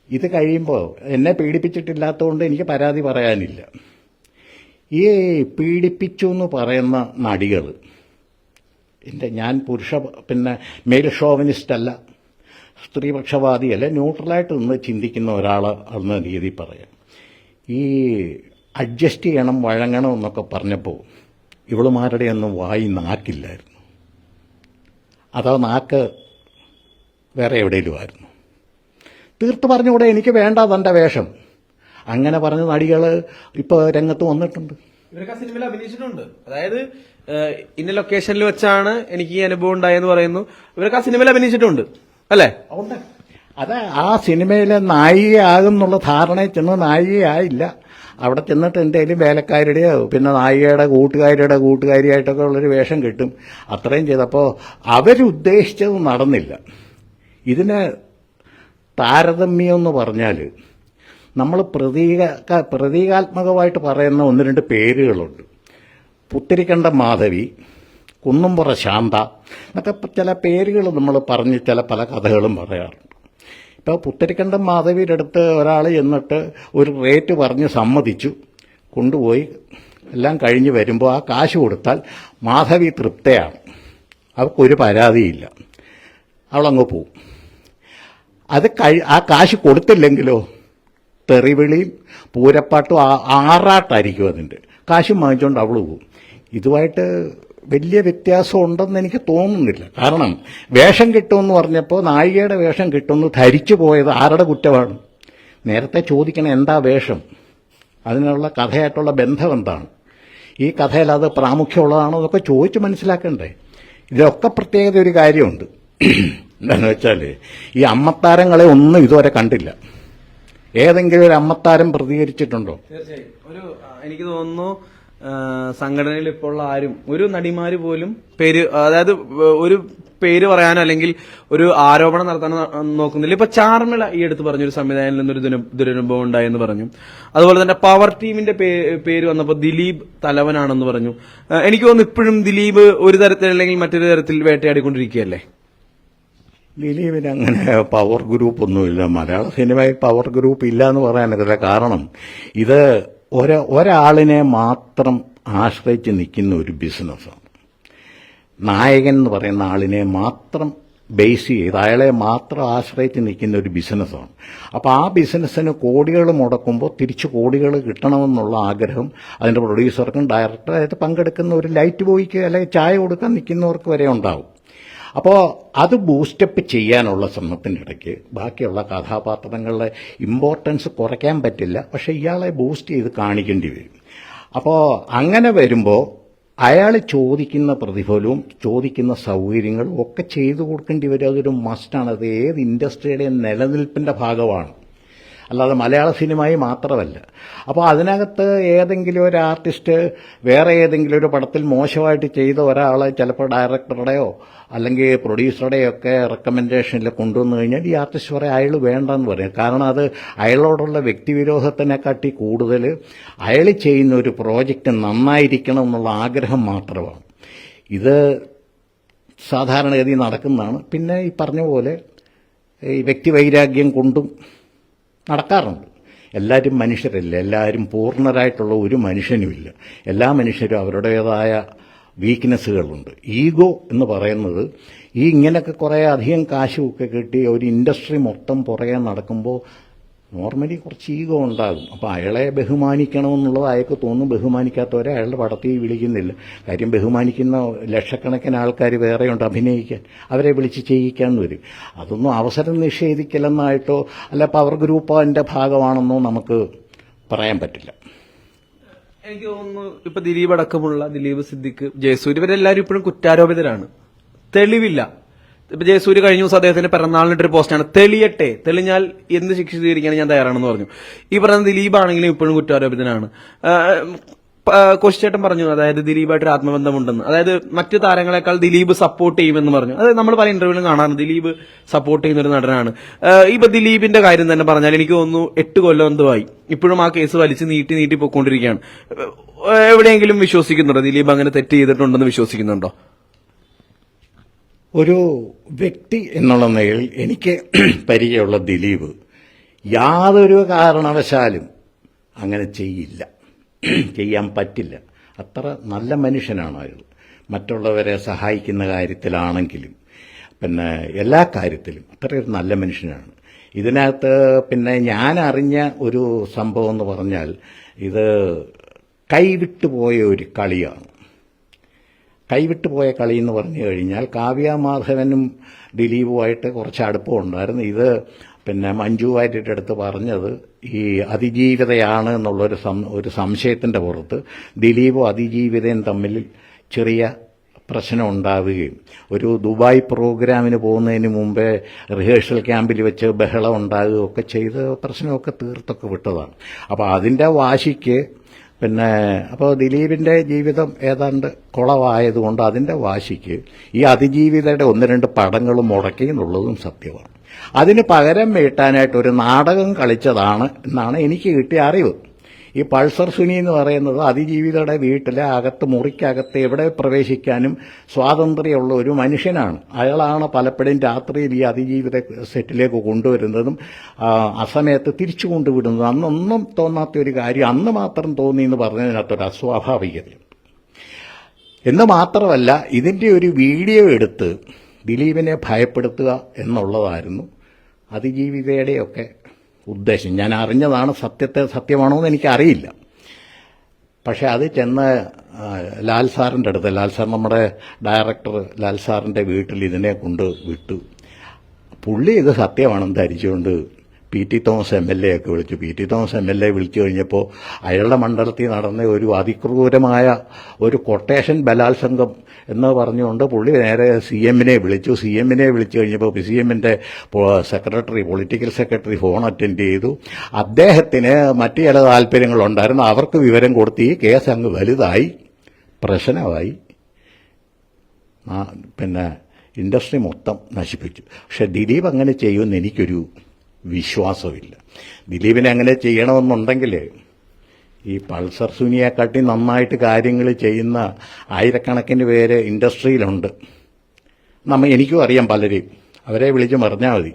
ഇത് കഴിയുമ്പോൾ എന്നെ പീഡിപ്പിച്ചിട്ടില്ലാത്തതുകൊണ്ട് എനിക്ക് പരാതി പറയാനില്ല. ഈ പീഡിപ്പിച്ചു എന്ന് പറയുന്ന നടികൾ, ഞാൻ പിന്നെ മെയിൽ ഷോവനിസ്റ്റല്ല, സ്ത്രീപക്ഷവാദിയല്ല, ന്യൂട്രലായിട്ട് നിന്ന് ചിന്തിക്കുന്ന ഒരാൾ എന്ന രീതി പറയാം. ഈ അഡ്ജസ്റ്റ് ചെയ്യണം, വഴങ്ങണം എന്നൊക്കെ പറഞ്ഞപ്പോൾ ഇവളുമാരുടെ ഒന്നും വായി നാക്കില്ലായിരുന്നു. അതോ നാക്ക് വേറെ എവിടെയെങ്കിലുമായിരുന്നു? തീർത്ത് പറഞ്ഞുകൂടെ എനിക്ക് വേണ്ട തൻ്റെ വേഷം? അങ്ങനെ പറഞ്ഞ നടികൾ ഇപ്പോൾ രംഗത്ത് വന്നിട്ടുണ്ട്. ഇവരൊക്കെ ആ സിനിമയിൽ അഭിനയിച്ചിട്ടുണ്ട്. അതായത് ഇന്ന ലൊക്കേഷനിൽ വെച്ചാണ് എനിക്ക് ഈ അനുഭവം ഉണ്ടായെന്ന് പറയുന്നു. ഇവരൊക്കെ ആ സിനിമയിൽ അഭിനയിച്ചിട്ടുണ്ട് അല്ലേ? അത് ആ സിനിമയിലെ നായികയാകുന്നുള്ള ധാരണയിൽ ചെന്ന് നായികയായില്ല. അവിടെ ചെന്നിട്ട് എന്തെങ്കിലും വേലക്കാരുടെയോ പിന്നെ നായികയുടെ കൂട്ടുകാരിയായിട്ടൊക്കെ ഉള്ളൊരു വേഷം കിട്ടും. അത്രയും ചെയ്തപ്പോൾ അവരുദ്ദേശിച്ചത് നടന്നില്ല. ഇതിന് താരതമ്യം എന്ന് പറഞ്ഞാൽ നമ്മൾ പ്രതീകാത്മകമായിട്ട് പറയുന്ന 1-2 പേരുകളുണ്ട്. പുത്തിരിക്കണ്ട മാധവി, കുന്നുംപുറ ശാന്ത എന്നൊക്കെ ചില പേരുകൾ നമ്മൾ പറഞ്ഞ് പല കഥകളും പറയാറുണ്ട്. ഇപ്പോൾ പുത്തിരിക്കണ്ടം മാധവിയുടെ അടുത്ത് ഒരാൾ ചെന്നിട്ട് ഒരു റേറ്റ് പറഞ്ഞ് സമ്മതിച്ചു, കൊണ്ടുപോയി എല്ലാം കഴിഞ്ഞ് വരുമ്പോൾ ആ കാശ് കൊടുത്താൽ മാധവി തൃപ്തയാണ്, അവൾക്കൊരു പരാതിയില്ല, അവളങ്ങ് പോവും. ആ കാശ് കൊടുത്തില്ലെങ്കിലോ തെറിവിളിയും പൂരപ്പാട്ടും ആറാട്ടായിരിക്കും. അതിൻ്റെ കാശും വാങ്ങിച്ചുകൊണ്ട് അവൾ പോവും. ഇതുമായിട്ട് വലിയ വ്യത്യാസം ഉണ്ടെന്ന് എനിക്ക് തോന്നുന്നില്ല. കാരണം വേഷം കിട്ടുമെന്ന് പറഞ്ഞപ്പോൾ നായികയുടെ വേഷം കിട്ടുമെന്ന് ധരിച്ചു പോയത് ആരുടെ കുറ്റമാണ്? നേരത്തെ ചോദിക്കണം, എന്താ വേഷം, അതിനുള്ള കഥയായിട്ടുള്ള ബന്ധം എന്താണ്, ഈ കഥയിൽ അത് പ്രാമുഖ്യമുള്ളതാണോ എന്നൊക്കെ ചോദിച്ച് മനസ്സിലാക്കണ്ടേ? ഇതിലൊക്കെ പ്രത്യേകത ഒരു കാര്യമുണ്ട്. എന്താണെന്ന് വെച്ചാൽ ഈ അമ്മത്താരങ്ങളെ ഒന്നും ഇതുവരെ കണ്ടില്ല. ഏതെങ്കിലും ഒരു അമ്മത്താരം പ്രതികരിച്ചിട്ടുണ്ടോ? തീർച്ചയായും എനിക്ക് തോന്നുന്നു സംഘടനയിൽ ഇപ്പോൾ ഉള്ള ആരും ഒരു നടിമാര് പോലും അതായത് ഒരു പേര് പറയാനോ അല്ലെങ്കിൽ ഒരു ആരോപണം നടത്താനോ നോക്കുന്നില്ല. ഇപ്പൊ ചാർമിള ഈ അടുത്ത് പറഞ്ഞു ഒരു സംവിധായകനിൽ നിന്നൊരു ദുരനുഭവം ഉണ്ടായെന്ന് പറഞ്ഞു. അതുപോലെ തന്നെ പവർ ടീമിന്റെ പേര് വന്നപ്പോൾ ദിലീപ് തലവനാണെന്ന് പറഞ്ഞു. എനിക്ക് തോന്നുന്നു ഇപ്പോഴും ദിലീപ് ഒരു തരത്തിൽ അല്ലെങ്കിൽ മറ്റൊരു തരത്തിൽ വേട്ടയാടിക്കൊണ്ടിരിക്കുകയല്ലേ? ദിലീപിന് അങ്ങനെ പവർ ഗ്രൂപ്പ് ഒന്നുമില്ല. മലയാള സിനിമയിൽ പവർ ഗ്രൂപ്പ് ഇല്ല എന്ന് പറയാനൊക്കില്ല. കാരണം ഇത് ഒരാളിനെ മാത്രം ആശ്രയിച്ച് നിൽക്കുന്ന ഒരു ബിസിനസ്സാണ്. നായകൻ എന്ന് പറയുന്ന ആളിനെ മാത്രം ബേസ് ചെയ്ത് അയാളെ മാത്രം ആശ്രയിച്ച് നിൽക്കുന്ന ഒരു ബിസിനസ്സാണ്. അപ്പോൾ ആ ബിസിനസ്സിന് കോടികൾ മുടക്കുമ്പോൾ തിരിച്ച് കോടികൾ കിട്ടണമെന്നുള്ള ആഗ്രഹം അതിൻ്റെ പ്രൊഡ്യൂസർക്കും ഡയറക്ടറായിട്ട് പങ്കെടുക്കുന്ന ഒരു ലൈറ്റ് ബോയ്ക്ക് അല്ലെങ്കിൽ ചായ കൊടുക്കാൻ നിൽക്കുന്നവർക്ക് വരെ ഉണ്ടാവും. അപ്പോൾ അത് ബൂസ്റ്റപ്പ് ചെയ്യാനുള്ള ശ്രമത്തിനിടയ്ക്ക് ബാക്കിയുള്ള കഥാപാത്രങ്ങളുടെ ഇമ്പോർട്ടൻസ് കുറയ്ക്കാൻ പറ്റില്ല, പക്ഷെ ഇയാളെ ബൂസ്റ്റ് ചെയ്ത് കാണിക്കേണ്ടി വരും. അപ്പോൾ അങ്ങനെ വരുമ്പോൾ അയാൾ ചോദിക്കുന്ന പ്രതിഫലവും ചോദിക്കുന്ന സൗകര്യങ്ങളും ഒക്കെ ചെയ്തു കൊടുക്കേണ്ടി വരും. അതൊരു മസ്റ്റാണ്. അത് ഏത് ഇൻഡസ്ട്രിയുടെയും നിലനിൽപ്പിൻ്റെ ഭാഗമാണ്, അല്ലാതെ മലയാള സിനിമയിൽ മാത്രമല്ല. അപ്പോൾ അതിനകത്ത് ഏതെങ്കിലും ഒരു ആർട്ടിസ്റ്റ് വേറെ ഏതെങ്കിലും ഒരു പടത്തിൽ മോശമായിട്ട് ചെയ്ത ഒരാളെ ചിലപ്പോൾ ഡയറക്ടറുടെയോ അല്ലെങ്കിൽ പ്രൊഡ്യൂസറുടെയോ ഒക്കെ റെക്കമെൻഡേഷനിൽ കൊണ്ടുവന്നു കഴിഞ്ഞാൽ ഈ ആർട്ടിസ്റ്റ് പറയും അയാൾ വേണ്ടെന്ന് പറയും. കാരണം അത് അയാളോടുള്ള വ്യക്തിവിരോധത്തിനെക്കാട്ടി കൂടുതൽ അയാൾ ചെയ്യുന്ന ഒരു പ്രോജക്റ്റ് നന്നായിരിക്കണം എന്നുള്ള ആഗ്രഹം മാത്രമാണ്. ഇത് സാധാരണഗതി നടക്കുന്നതാണ്. പിന്നെ ഈ പറഞ്ഞ പോലെ ഈ വ്യക്തിവൈരാഗ്യം കൊണ്ടും നടക്കാറുണ്ട്. എല്ലാവരും മനുഷ്യരല്ല, എല്ലാവരും പൂർണ്ണരായിട്ടുള്ള ഒരു മനുഷ്യനുമില്ല. എല്ലാ മനുഷ്യരും അവരുടേതായ വീക്ക്നെസ്സുകളുണ്ട്. ഈഗോ എന്ന് പറയുന്നത് ഈ ഇങ്ങനെയൊക്കെ കുറേ അധികം കാശുമൊക്കെ കിട്ടി ഒരു ഇൻഡസ്ട്രി മൊത്തം പുറകെ നടക്കുമ്പോൾ നോർമലി കുറച്ച് ഈഗോ ഉണ്ടാകും. അപ്പോൾ അയാളെ ബഹുമാനിക്കണമെന്നുള്ളത് അയാൾക്ക് തോന്നും. ബഹുമാനിക്കാത്തവരെ അയാളുടെ പടത്തിൽ വിളിക്കുന്നില്ല. കാര്യം ബഹുമാനിക്കുന്ന ലക്ഷക്കണക്കിന് ആൾക്കാർ വേറെയുണ്ട് അഭിനയിക്കാൻ, അവരെ വിളിച്ച് ചെയ്യിക്കാമെന്ന് വരും. അതൊന്നും അവസരം നിഷേധിക്കലെന്നായിട്ടോ അല്ല പവർ ഗ്രൂപ്പിൻ്റെ ഭാഗമാണെന്നോ നമുക്ക് പറയാൻ പറ്റില്ല. എനിക്ക് തോന്നുന്നു ഇപ്പൊ ദിലീപ് അടക്കമുള്ള ദിലീപ്, സിദ്ദിഖ്, ജയസൂര്യ ഇവരെല്ലാവരും ഇപ്പോഴും കുറ്റാരോപിതരാണ്. തെളിവില്ല. ഇപ്പൊ ജയസൂര്യ കഴിഞ്ഞ ദിവസം അദ്ദേഹത്തിന്റെ പിറന്നാളിനിട്ടൊരു പോസ്റ്റാണ് തെളിയട്ടെ, തെളിഞ്ഞാൽ എന്ത് ശിക്ഷ സ്വീകരിക്കാൻ ഞാൻ തയ്യാറാണെന്ന് പറഞ്ഞു. ഈ പറഞ്ഞ ദിലീപ് ആണെങ്കിലും ഇപ്പോഴും കുറ്റാരോപിതനാണ്. കോശിച്ചേട്ടൻ പറഞ്ഞു അതായത് ദിലീപായിട്ട് ആത്മബന്ധമുണ്ടെന്ന്, അതായത് മറ്റു താരങ്ങളെക്കാൾ ദിലീപ് സപ്പോർട്ട് ചെയ്യുമെന്ന് പറഞ്ഞു. അതായത് നമ്മൾ പല ഇന്റർവ്യൂവിലും കാണാറുണ്ട് ദിലീപ് സപ്പോർട്ട് ചെയ്യുന്ന ഒരു നടനാണ്. ഇപ്പൊ ദിലീപിന്റെ കാര്യം തന്നെ പറഞ്ഞാൽ എനിക്ക് തോന്നുന്നു 8 കൊല്ലം എന്തോയി ഇപ്പോഴും ആ കേസ് വലിച്ച് നീട്ടി പോയിക്കൊണ്ടിരിക്കുകയാണ്. എവിടെയെങ്കിലും വിശ്വസിക്കുന്നുണ്ടോ ദിലീപ് അങ്ങനെ തെറ്റ് ചെയ്തിട്ടുണ്ടെന്ന് വിശ്വസിക്കുന്നുണ്ടോ? ഒരു വ്യക്തി എന്നുള്ള നിലയിൽ എനിക്ക് പരിചയമുള്ള ദിലീപ് യാതൊരു കാരണവശാലും അങ്ങനെ ചെയ്യില്ല, ചെയ്യാൻ പറ്റില്ല. അത്ര നല്ല മനുഷ്യനാണ് അയാൾ. മറ്റുള്ളവരെ സഹായിക്കുന്ന കാര്യത്തിലാണെങ്കിലും പിന്നെ എല്ലാ കാര്യത്തിലും അത്രയൊരു നല്ല മനുഷ്യനാണ്. ഇതിനകത്ത് പിന്നെ ഞാൻ അറിഞ്ഞ ഒരു സംഭവം എന്ന് പറഞ്ഞാൽ ഇത് കൈവിട്ടുപോയ ഒരു കളിയാണ്. കൈവിട്ടുപോയ കളി എന്ന് പറഞ്ഞു കഴിഞ്ഞാൽ കാവ്യ മാധവനും ദിലീപുമായിട്ട് കുറച്ച് അടുപ്പമുണ്ടായിരുന്നു. ഇത് പിന്നെ മഞ്ജു വാര്യരുടെ അടുത്ത് പറഞ്ഞത് ഈ അതിജീവിതയാണ് എന്നുള്ളൊരു സംശയത്തിൻ്റെ പുറത്ത് ദിലീപും അതിജീവിതയും തമ്മിൽ ചെറിയ പ്രശ്നം ഉണ്ടാവുകയും ഒരു ദുബായ് പ്രോഗ്രാമിന് പോകുന്നതിന് മുമ്പേ റിഹേഴ്സൽ ക്യാമ്പിൽ വെച്ച് ബഹളം ഉണ്ടാകുകയൊക്കെ ചെയ്ത് പ്രശ്നമൊക്കെ തീർത്തൊക്കെ വിട്ടതാണ്. അപ്പോൾ അതിൻ്റെ വാശിക്ക് പിന്നെ അപ്പോൾ ദിലീപിൻ്റെ ജീവിതം ഏതാണ്ട് കുളമായതുകൊണ്ട് അതിൻ്റെ വാശിക്ക് ഈ അതിജീവിതയുടെ 1-2 പടങ്ങൾ മുടക്കി എന്നുള്ളതും സത്യമാണ്. അതിന് പകരം വീട്ടാനായിട്ട് ഒരു നാടകം കളിച്ചതാണ് എന്നാണ് എനിക്ക് കിട്ടിയ അറിവ്. ഈ പൾസർ സുനി എന്ന് പറയുന്നത് അതിജീവിതയുടെ വീട്ടിലെ മുറിക്കകത്ത് എവിടെ പ്രവേശിക്കാനും സ്വാതന്ത്ര്യമുള്ള ഒരു മനുഷ്യനാണ്. അയാളാണ് പലപ്പോഴും രാത്രിയിൽ ഈ അതിജീവിത സെറ്റിലേക്ക് കൊണ്ടുവരുന്നതും അസമയത്ത് തിരിച്ചു കൊണ്ടുവിടുന്നതും. അന്നൊന്നും തോന്നാത്ത ഒരു കാര്യം അന്ന് മാത്രം തോന്നി എന്ന് പറഞ്ഞതിനകത്തൊരു അസ്വാഭാവികത. എന്ന് മാത്രമല്ല ഇതിൻ്റെ ഒരു വീഡിയോ എടുത്ത് ദിലീപിനെ ഭയപ്പെടുത്തുക എന്നുള്ളതായിരുന്നു അതിജീവിതയുടെയൊക്കെ ഉദ്ദേശം. ഞാൻ അറിഞ്ഞതാണ്. സത്യമാണോ എന്ന് എനിക്കറിയില്ല. പക്ഷെ അത് ചെന്ന് ലാൽ സാറിൻ്റെ അടുത്ത്, ലാൽ സാർ നമ്മുടെ ഡയറക്ടർ ലാൽ സാറിൻ്റെ വീട്ടിൽ ഇതിനെ കൊണ്ട് വിട്ടു. പുള്ളി ഇത് സത്യമാണെന്ന് ധരിച്ചുകൊണ്ട് ടി തോമസ് MLA ഒക്കെ വിളിച്ചു. ടി തോമസ് MLA വിളിച്ചു കഴിഞ്ഞപ്പോൾ അയാളുടെ മണ്ഡലത്തിൽ നടന്ന ഒരു അതിക്രൂരമായ ഒരു കൊട്ടേഷൻ ബലാത്സംഗം എന്ന് പറഞ്ഞുകൊണ്ട് പുള്ളി നേരെ CMനെ വിളിച്ചു. CMനെ വിളിച്ചു കഴിഞ്ഞപ്പോൾ CMന്റെ secretary, political secretary phone attend ചെയ്തു. അദ്ദേഹത്തിന് മറ്റു ചില താല്പര്യങ്ങളുണ്ടായിരുന്നു, അവർക്ക് വിവരം കൊടുത്ത് ഈ കേസ് അങ്ങ് വലുതായി, പ്രശ്നമായി. പിന്നെ ഇൻഡസ്ട്രി മൊത്തം നശിപ്പിച്ചു. പക്ഷെ ദിലീപ് അങ്ങനെ ചെയ്യുമെന്ന് എനിക്കൊരു വിശ്വാസമില്ല. ദിലീപിനെ അങ്ങനെ ചെയ്യണമെന്നുണ്ടെങ്കിൽ ഈ പൾസർ സുനിയെക്കാട്ടി നന്നായിട്ട് കാര്യങ്ങൾ ചെയ്യുന്ന ആയിരക്കണക്കിന് പേര് ഇൻഡസ്ട്രിയിലുണ്ട്. എനിക്കും അറിയാം പലരെയും, അവരെ വിളിച്ച് പറഞ്ഞാൽ മതി.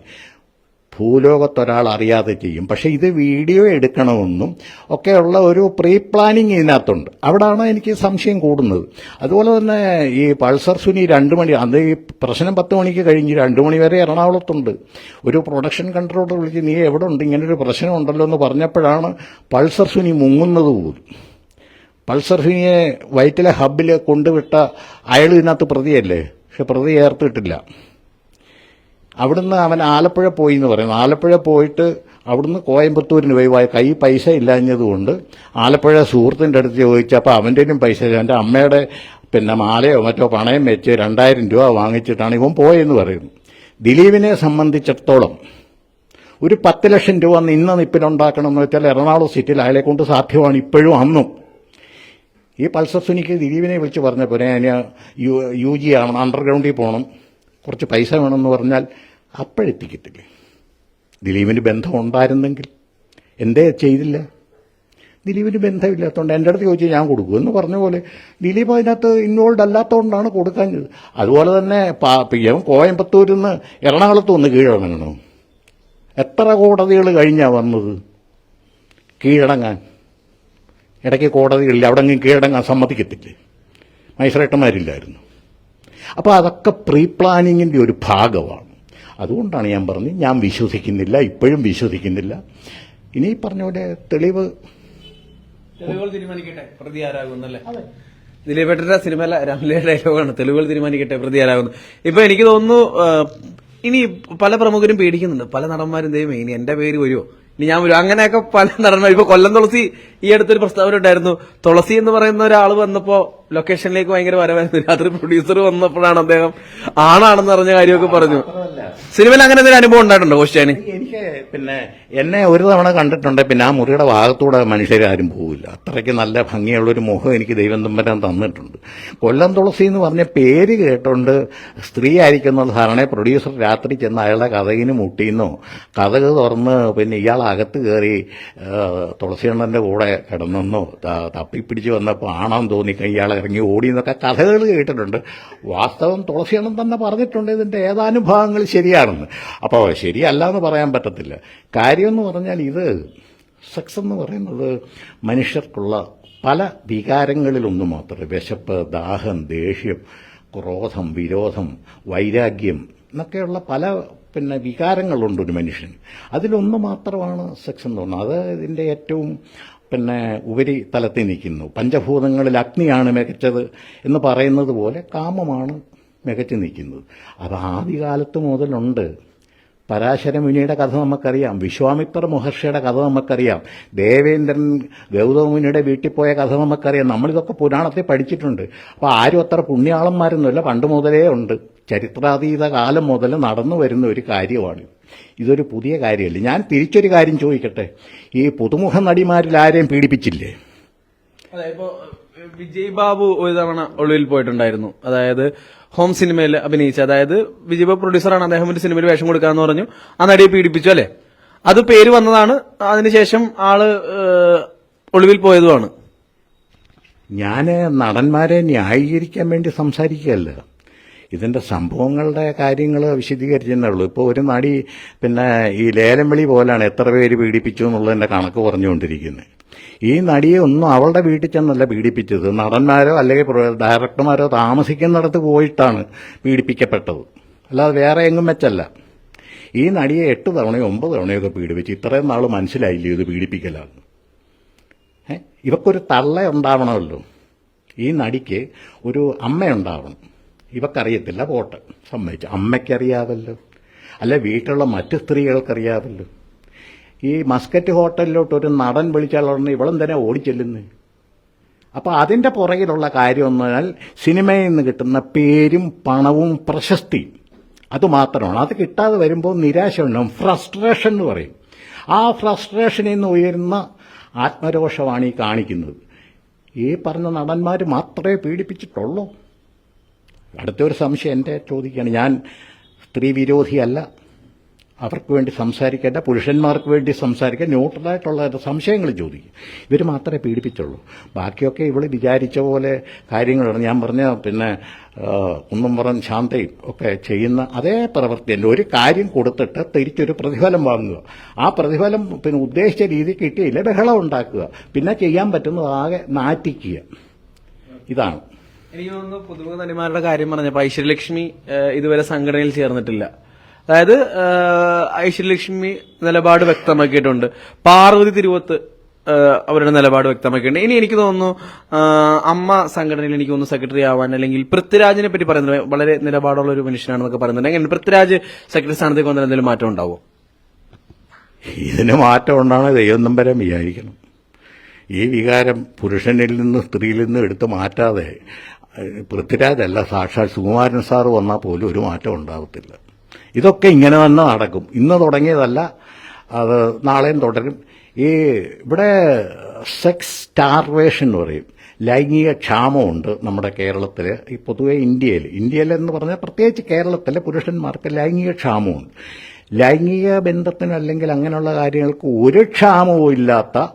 ഭൂലോകത്തൊരാൾ അറിയാതെ ചെയ്യും. പക്ഷെ ഇത് വീഡിയോ എടുക്കണമെന്നും ഒക്കെയുള്ള ഒരു പ്രീ പ്ലാനിങ് ഇതിനകത്തുണ്ട്. അവിടാണ് എനിക്ക് സംശയം കൂടുന്നത്. അതുപോലെ തന്നെ ഈ പൾസർ സുനി 2 മണി, അത് ഈ പ്രശ്നം 10 മണിക്ക് കഴിഞ്ഞ് 2 മണി വരെ എറണാകുളത്തുണ്ട്. ഒരു പ്രൊഡക്ഷൻ കൺട്രോളർ വിളിച്ച് നീ എവിടെ ഉണ്ട്, ഇങ്ങനൊരു പ്രശ്നം ഉണ്ടല്ലോ എന്ന് പറഞ്ഞപ്പോഴാണ് പൾസർ സുനി മുങ്ങുന്നത് പോലും. പൾസർ സുനിയെ വൈറ്റിലെ ഹബ്ബിൽ കൊണ്ടുവിട്ട അയാൾ ഇതിനകത്ത് പ്രതിയല്ലേ, പക്ഷെ പ്രതി ചേർത്തിട്ടില്ല. അവിടുന്ന് അവൻ ആലപ്പുഴ പോയി എന്ന് പറയുന്നു. ആലപ്പുഴ പോയിട്ട് അവിടുന്ന് കോയമ്പത്തൂരിന് പോയി, കൈ പൈസ ഇല്ലാഞ്ഞതുകൊണ്ട് ആലപ്പുഴ സുഹൃത്തിൻ്റെ അടുത്ത് ചോദിച്ചപ്പോൾ അവൻ്റെയും പൈസ ഇല്ല. എൻ്റെ അമ്മയുടെ മാലയോ മറ്റോ പണയം വെച്ച് 2000 രൂപ വാങ്ങിച്ചിട്ടാണ് ഇവൻ പോയെന്ന് പറയുന്നു. ദിലീപിനെ സംബന്ധിച്ചിടത്തോളം ഒരു 10 ലക്ഷം രൂപ ഇന്ന് നിപ്പിലുണ്ടാക്കണമെന്ന് വെച്ചാൽ എറണാകുളം സിറ്റിയിൽ അയാളെ കൊണ്ട് സാധ്യമാണ് ഇപ്പോഴും അന്നും. ഈ പൾസർ സുനിക്ക് ദിലീപിനെ വിളിച്ച് പറഞ്ഞപ്പോൾ ഞാൻ UG ആണ്, അണ്ടർഗ്രൗണ്ടിൽ പോകണം, കുറച്ച് പൈസ വേണമെന്ന് പറഞ്ഞാൽ അപ്പോഴെത്തിക്കത്തില്ലേ. ദിലീപിന് ബന്ധം ഉണ്ടായിരുന്നെങ്കിൽ എന്തേ ചെയ്തില്ല? ദിലീപിന് ബന്ധമില്ലാത്തതുകൊണ്ട് എൻ്റെ അടുത്ത് ചോദിച്ചാൽ ഞാൻ കൊടുക്കും എന്ന് പറഞ്ഞ പോലെ ദിലീപ് അതിനകത്ത് ഇൻവോൾവ് അല്ലാത്തതുകൊണ്ടാണ് കൊടുക്കാഞ്ഞത്. അതുപോലെ തന്നെ കോയമ്പത്തൂരിൽ നിന്ന് എറണാകുളത്ത് വന്ന് കീഴടങ്ങണം. എത്ര കോടതികൾ കഴിഞ്ഞാണ് വന്നത് കീഴടങ്ങാൻ? ഇടയ്ക്ക് കോടതികളിൽ അവിടെ കീഴടങ്ങാൻ സമ്മതിക്കത്തില്ലേ? മജിസ്ട്രേറ്റുമാരില്ലായിരുന്നു. അപ്പോൾ അതൊക്കെ പ്രീ പ്ലാനിങ്ങിൻ്റെ ഒരു ഭാഗമാണ്. അതുകൊണ്ടാണ് ഞാൻ പറഞ്ഞത് ഞാൻ വിശ്വസിക്കുന്നില്ല, ഇപ്പോഴും വിശ്വസിക്കുന്നില്ല. ഇനി പറഞ്ഞ പോലെ തെളിവുകൾ തീരുമാനിക്കട്ടെ പ്രതി ആരാകുന്നല്ലേ. ദിലീപേട്ടന്റെ സിനിമയിലെ രാമലീല ഡയലോഗാണ്, തെളിവുകൾ തീരുമാനിക്കട്ടെ പ്രതി ആരാകുന്നു. ഇപ്പൊ എനിക്ക് തോന്നുന്നു ഇനി പല പ്രമുഖരും പേടിക്കുന്നുണ്ട്, പല നടന്മാരും ദൈവമേ ഇനി എന്റെ പേര് വരുമോ, ഇനി ഞാൻ വരും, അങ്ങനെയൊക്കെ പല നടന്മാർ. ഇപ്പൊ കൊല്ലം തുളസി ഈ അടുത്തൊരു പ്രസ്താവന ഉണ്ടായിരുന്നു. തുളസി എന്ന് പറയുന്ന ഒരാൾ വന്നപ്പോ ലൊക്കേഷനിലേക്ക് ഭയങ്കര വരവായിരുന്നു. രാത്രി പ്രൊഡ്യൂസർ വന്നപ്പോഴാണ് അദ്ദേഹം ആണാണെന്ന് പറഞ്ഞ കാര്യമൊക്കെ പറഞ്ഞു. സിനിമയിൽ അങ്ങനെ എന്തെങ്കിലും അനുഭവം ഉണ്ടായിട്ടുണ്ടോ കോശാന്? എനിക്ക് എന്നെ ഒരു തവണ കണ്ടിട്ടുണ്ട്. പിന്നെ ആ മുറിയുടെ ഭാഗത്തൂടെ മനുഷ്യരാരും പോവില്ല. അത്രയ്ക്ക് നല്ല ഭംഗിയുള്ളൊരു മുഖം എനിക്ക് ദൈവം തമ്പരാൻ തന്നിട്ടുണ്ട്. കൊല്ലം തുളസി എന്ന് പറഞ്ഞ പേര് കേട്ടോണ്ട് സ്ത്രീ ആയിരിക്കുന്ന ധാരണ പ്രൊഡ്യൂസർ രാത്രി ചെന്ന് അയാളുടെ കഥകിന് മുട്ടിയെന്നോ കഥക് തുറന്ന് ഇയാൾ അകത്ത് കയറി തുളസിയണ്ണന്റെ കൂടെ കിടന്നെന്നോ തപ്പിപ്പിടിച്ച് വന്നപ്പോൾ ആണെന്ന് തോന്നി ഇയാളെ ഇറങ്ങി ഓടി എന്നൊക്കെ കഥകൾ കേട്ടിട്ടുണ്ട്. വാസ്തവം തുളസിയണ്ണൻ തന്നെ പറഞ്ഞിട്ടുണ്ട് ഇതിന്റെ ഏതാനും ഭാഗങ്ങൾ ശരിയാണെന്ന്. അപ്പോൾ ശരിയല്ല എന്ന് പറയാൻ പറ്റത്തില്ല. കാര്യമെന്ന് പറഞ്ഞാൽ ഇത് സെക്സ് എന്ന് പറയുന്നത് മനുഷ്യർക്കുള്ള പല വികാരങ്ങളിലൊന്നു മാത്രമേ, വിശപ്പ്, ദാഹം, ദേഷ്യം, ക്രോധം, വിരോധം, വൈരാഗ്യം എന്നൊക്കെയുള്ള പല വികാരങ്ങളുണ്ട് ഒരു മനുഷ്യന്. അതിലൊന്ന് മാത്രമാണ് സെക്സ് എന്ന് പറയുന്നത്. അത് ഇതിന്റെ ഏറ്റവും ഉപരിതലത്തിൽ നിൽക്കുന്നു. പഞ്ചഭൂതങ്ങളിൽ അഗ്നിയാണ് മികച്ചത് എന്ന് പറയുന്നത് പോലെ കാമമാണ് മികച്ചു നിൽക്കുന്നത്. അത് ആദ്യകാലത്ത് മുതലുണ്ട്. പരാശര മുനിയുടെ കഥ നമുക്കറിയാം, വിശ്വാമിത്ര മഹർഷിയുടെ കഥ നമുക്കറിയാം, ദേവേന്ദ്രൻ ഗൗതമ മുനിയുടെ വീട്ടിൽ പോയ കഥ നമുക്കറിയാം. നമ്മളിതൊക്കെ പുരാണത്തിൽ പഠിച്ചിട്ടുണ്ട്. അപ്പോൾ ആരും അത്ര പുണ്യാളന്മാരൊന്നുമില്ല, പണ്ട് മുതലേ ഉണ്ട്. ചരിത്രാതീത കാലം മുതൽ നടന്നു വരുന്ന ഒരു കാര്യമാണ്. ഇതൊരു പുതിയ കാര്യമല്ല. ഞാൻ തിരിച്ചൊരു കാര്യം ചോദിക്കട്ടെ, ഈ പുതുമുഖ നടിമാരിൽ ആരെയും പീഡിപ്പിച്ചില്ലേ? അതെ, ഇപ്പോ വിജയ് ബാബു ഒരു തവണ ഒളിവിൽ പോയിട്ടുണ്ടായിരുന്നു. അതായത് ഹോം സിനിമയിൽ അഭിനയിച്ച, അതായത് വിജയ് ബാബു പ്രൊഡ്യൂസറാണ്, അദ്ദേഹം ഒരു സിനിമയിൽ വേഷം കൊടുക്കാന്ന് പറഞ്ഞു, ആ നടിയെ പീഡിപ്പിച്ചു അല്ലെ. അത് പേര് വന്നതാണ്. അതിനുശേഷം ആള് ഒളിവിൽ പോയതുമാണ്. ഞാൻ നടന്മാരെ ന്യായീകരിക്കാൻ വേണ്ടി സംസാരിക്കുകയല്ല, ഇതിന്റെ സംഭവങ്ങളുടെ കാര്യങ്ങൾ വിശദീകരിച്ചേ ഉള്ളൂ. ഇപ്പോൾ ഒരു നടി ഈ ലേലം വിളി പോലാണ് എത്ര പേര് പീഡിപ്പിച്ചു എന്നുള്ളതിന്റെ കണക്ക് പറഞ്ഞുകൊണ്ടിരിക്കുന്നത്. ഈ നടിയെ ഒന്നും അവളുടെ വീട്ടിൽ ചെന്നല്ല പീഡിപ്പിച്ചത്, നടന്മാരോ അല്ലെങ്കിൽ ഡയറക്ടർമാരോ താമസിക്കുന്നിടത്ത് പോയിട്ടാണ് പീഡിപ്പിക്കപ്പെട്ടത്, അല്ലാതെ വേറെ എങ്ങും വെച്ചല്ല. ഈ നടിയെ 8 തവണയോ 9 തവണയോ ഒക്കെ പീഡിപ്പിച്ച് ഇത്രയും നാൾ മനസ്സിലായില്ലേ ഇത് പീഡിപ്പിക്കലാണ്. ഇവക്കൊരു തള്ള ഉണ്ടാവണമല്ലോ, ഈ നടിക്ക് ഒരു അമ്മയുണ്ടാവണം. ഇവക്കറിയത്തില്ല, പോട്ടെ, സമ്മതിച്ചു. അമ്മയ്ക്കറിയാവല്ലോ, അല്ല വീട്ടിലുള്ള മറ്റു സ്ത്രീകൾക്കറിയാവല്ലോ. ഈ മസ്കറ്റ് ഹോട്ടലിലോട്ട് ഒരു നടൻ വിളിച്ചാൽ ഉടനെ ഇവളെന്തിനാ ഓടിച്ചെല്ലുന്നത്? അപ്പോൾ അതിന്റെ പുറകിലുള്ള കാര്യം എന്ന് പറഞ്ഞാൽ സിനിമയിൽ നിന്ന് കിട്ടുന്ന പേരും പണവും പ്രശസ്തിയും അതുമാത്രമാണ്. അത് കിട്ടാതെ വരുമ്പോൾ നിരാശ ഉണ്ടാവും, ഫ്രസ്ട്രേഷൻ എന്ന് പറയും. ആ ഫ്രസ്ട്രേഷനിൽ നിന്ന് ഉയരുന്ന ആത്മരോഷമാണ് ഈ കാണിക്കുന്നത്. ഈ പറഞ്ഞ നടന്മാർ മാത്രമേ പീഡിപ്പിച്ചിട്ടുള്ളൂ. അടുത്തൊരു സംശയം എൻ്റെ ചോദിക്കുകയാണ്. ഞാൻ സ്ത്രീ വിരോധിയല്ല, അവർക്ക് വേണ്ടി സംസാരിക്കേണ്ട, പുരുഷന്മാർക്ക് വേണ്ടി സംസാരിക്കാൻ ന്യൂട്രലായിട്ടുള്ള സംശയങ്ങൾ ചോദിക്കും. ഇവർ മാത്രമേ പീഡിപ്പിച്ചുള്ളൂ. ബാക്കിയൊക്കെ ഇവൾ വിചാരിച്ച പോലെ കാര്യങ്ങളാണ്. ഞാൻ പറഞ്ഞ പിന്നെ ഒന്നും പറഞ്ഞ് ശാന്തയും ഒക്കെ ചെയ്യുന്ന അതേ പ്രവൃത്തി തന്നെ. ഒരു കാര്യം കൊടുത്തിട്ട് തിരിച്ചൊരു പ്രതിഫലം വാങ്ങുക, ആ പ്രതിഫലം പിന്നെ ഉദ്ദേശിച്ച രീതി കിട്ടിയില്ല ബഹളം ഉണ്ടാക്കുക, പിന്നെ ചെയ്യാൻ പറ്റുന്നത് ആകെ നാറ്റിക്കുക. ഇതാണ് എനിക്ക് തോന്നുന്നു. പുതുമുഖ നടിമാരുടെ കാര്യം പറഞ്ഞപ്പോൾ ഐശ്വര്യലക്ഷ്മി ഇതുവരെ സംഘടനയിൽ ചേർന്നിട്ടില്ല. അതായത് ഐശ്വര്യലക്ഷ്മി നിലപാട് വ്യക്തമാക്കിയിട്ടുണ്ട്. പാർവതി തിരുവോത്ത് അവരുടെ നിലപാട് വ്യക്തമാക്കിയിട്ടുണ്ട്. ഇനി എനിക്ക് തോന്നുന്നു അമ്മ സംഘടനയിൽ എനിക്ക് തോന്നുന്നു സെക്രട്ടറി ആവാൻ, അല്ലെങ്കിൽ പൃഥ്വിരാജിനെ പറ്റി പറയുന്നത് വളരെ നിലപാടുള്ള ഒരു മനുഷ്യനാണെന്നൊക്കെ പറയുന്നുണ്ട്. എങ്ങനെ പൃഥ്വിരാജ് സെക്രട്ടറി സ്ഥാനത്തേക്ക് വന്നാൽ എന്തെങ്കിലും മാറ്റം ഉണ്ടാവുമോ? ഇതിന് മാറ്റം ഉണ്ടാണ് ദൈവം നമ്പരം വിചാരിക്കണം. ഈ വികാരം പുരുഷനിൽ നിന്ന് സ്ത്രീയിൽ നിന്ന് എടുത്ത് മാറ്റാതെ പൃഥ്വിരാജല്ല, സാക്ഷാൽ സുകുമാരൻ സാറ് വന്നാൽ പോലും ഒരു മാറ്റം ഉണ്ടാകത്തില്ല. ഇതൊക്കെ ഇങ്ങനെ തന്നെ നടക്കും. ഇന്ന് തുടങ്ങിയതല്ല, അത് നാളെയും തുടരും. ഈ ഇവിടെ സെക്സ് സ്റ്റാർവേഷൻ എന്ന് പറയും, ലൈംഗിക ക്ഷാമമുണ്ട് നമ്മുടെ കേരളത്തിൽ. ഈ പൊതുവെ ഇന്ത്യയിലെന്ന് പറഞ്ഞാൽ പ്രത്യേകിച്ച് കേരളത്തിലെ പുരുഷന്മാർക്ക് ലൈംഗിക ക്ഷാമമുണ്ട്. ലൈംഗിക ബന്ധത്തിന് അല്ലെങ്കിൽ അങ്ങനെയുള്ള കാര്യങ്ങൾക്ക് ഒരു ക്ഷാമവും ഇല്ലാത്ത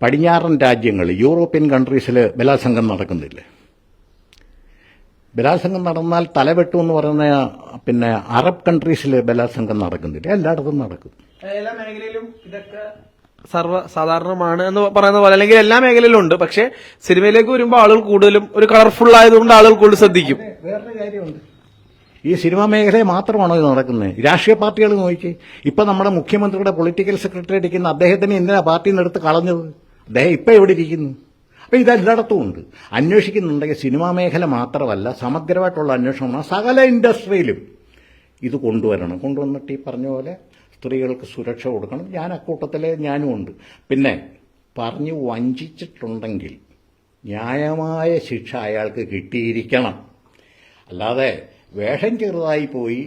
പടിഞ്ഞാറൻ രാജ്യങ്ങൾ, യൂറോപ്യൻ കൺട്രീസിൽ ബലാത്സംഗം നടക്കുന്നില്ലേ? ബലാത്സംഗം നടന്നാൽ തലവെട്ടു എന്ന് പറയുന്ന പിന്നെ അറബ് കൺട്രീസിൽ ബലാത്സംഗം നടക്കുന്നില്ല, എല്ലായിടത്തും നടക്കും. എല്ലാ മേഖലയിലും ഇതൊക്കെ സർവ്വസാധാരണമാണ് എന്ന് പറയുന്ന പോലെ, അല്ലെങ്കിൽ എല്ലാ മേഖലയിലും ഉണ്ട്. പക്ഷെ സിനിമയിലേക്ക് വരുമ്പോൾ ആളുകൾ കൂടുതലും ഒരു കളർഫുൾ ആയതുകൊണ്ട് ആളുകൾ കൂടുതൽ ശ്രദ്ധിക്കും. വേറൊരു കാര്യമുണ്ട്, ഈ സിനിമാ മേഖലയിൽ മാത്രമാണോ ഇത് നടക്കുന്നത്? രാഷ്ട്രീയ പാർട്ടികൾ നോക്കി. ഇപ്പൊ നമ്മുടെ മുഖ്യമന്ത്രിയുടെ പൊളിറ്റിക്കൽ സെക്രട്ടറി ഇരിക്കുന്ന അദ്ദേഹത്തിന് എന്തിനാ പാർട്ടിയിൽ നിന്ന് എടുത്ത് കളഞ്ഞത്? അദ്ദേഹം ഇപ്പൊ എവിടെ ഇരിക്കുന്നു? അപ്പൊ ഇതെല്ലായിടത്തും ഉണ്ട്. അന്വേഷിക്കുന്നുണ്ടെങ്കിൽ സിനിമാ മേഖല മാത്രമല്ല, സമഗ്രമായിട്ടുള്ള അന്വേഷണമാണ്. സകല ഇൻഡസ്ട്രിയിലും ഇത് കൊണ്ടുവരണം. കൊണ്ടുവന്നിട്ട് ഈ പറഞ്ഞ പോലെ സ്ത്രീകൾക്ക് സുരക്ഷ കൊടുക്കണം. ഞാൻ അക്കൂട്ടത്തിലെ ഞാനും ഉണ്ട്. പിന്നെ പറഞ്ഞു വഞ്ചിച്ചിട്ടുണ്ടെങ്കിൽ ന്യായമായ ശിക്ഷ അയാൾക്ക് കിട്ടിയിരിക്കണം. അല്ലാതെ വേഷം ചെറുതായി പോയി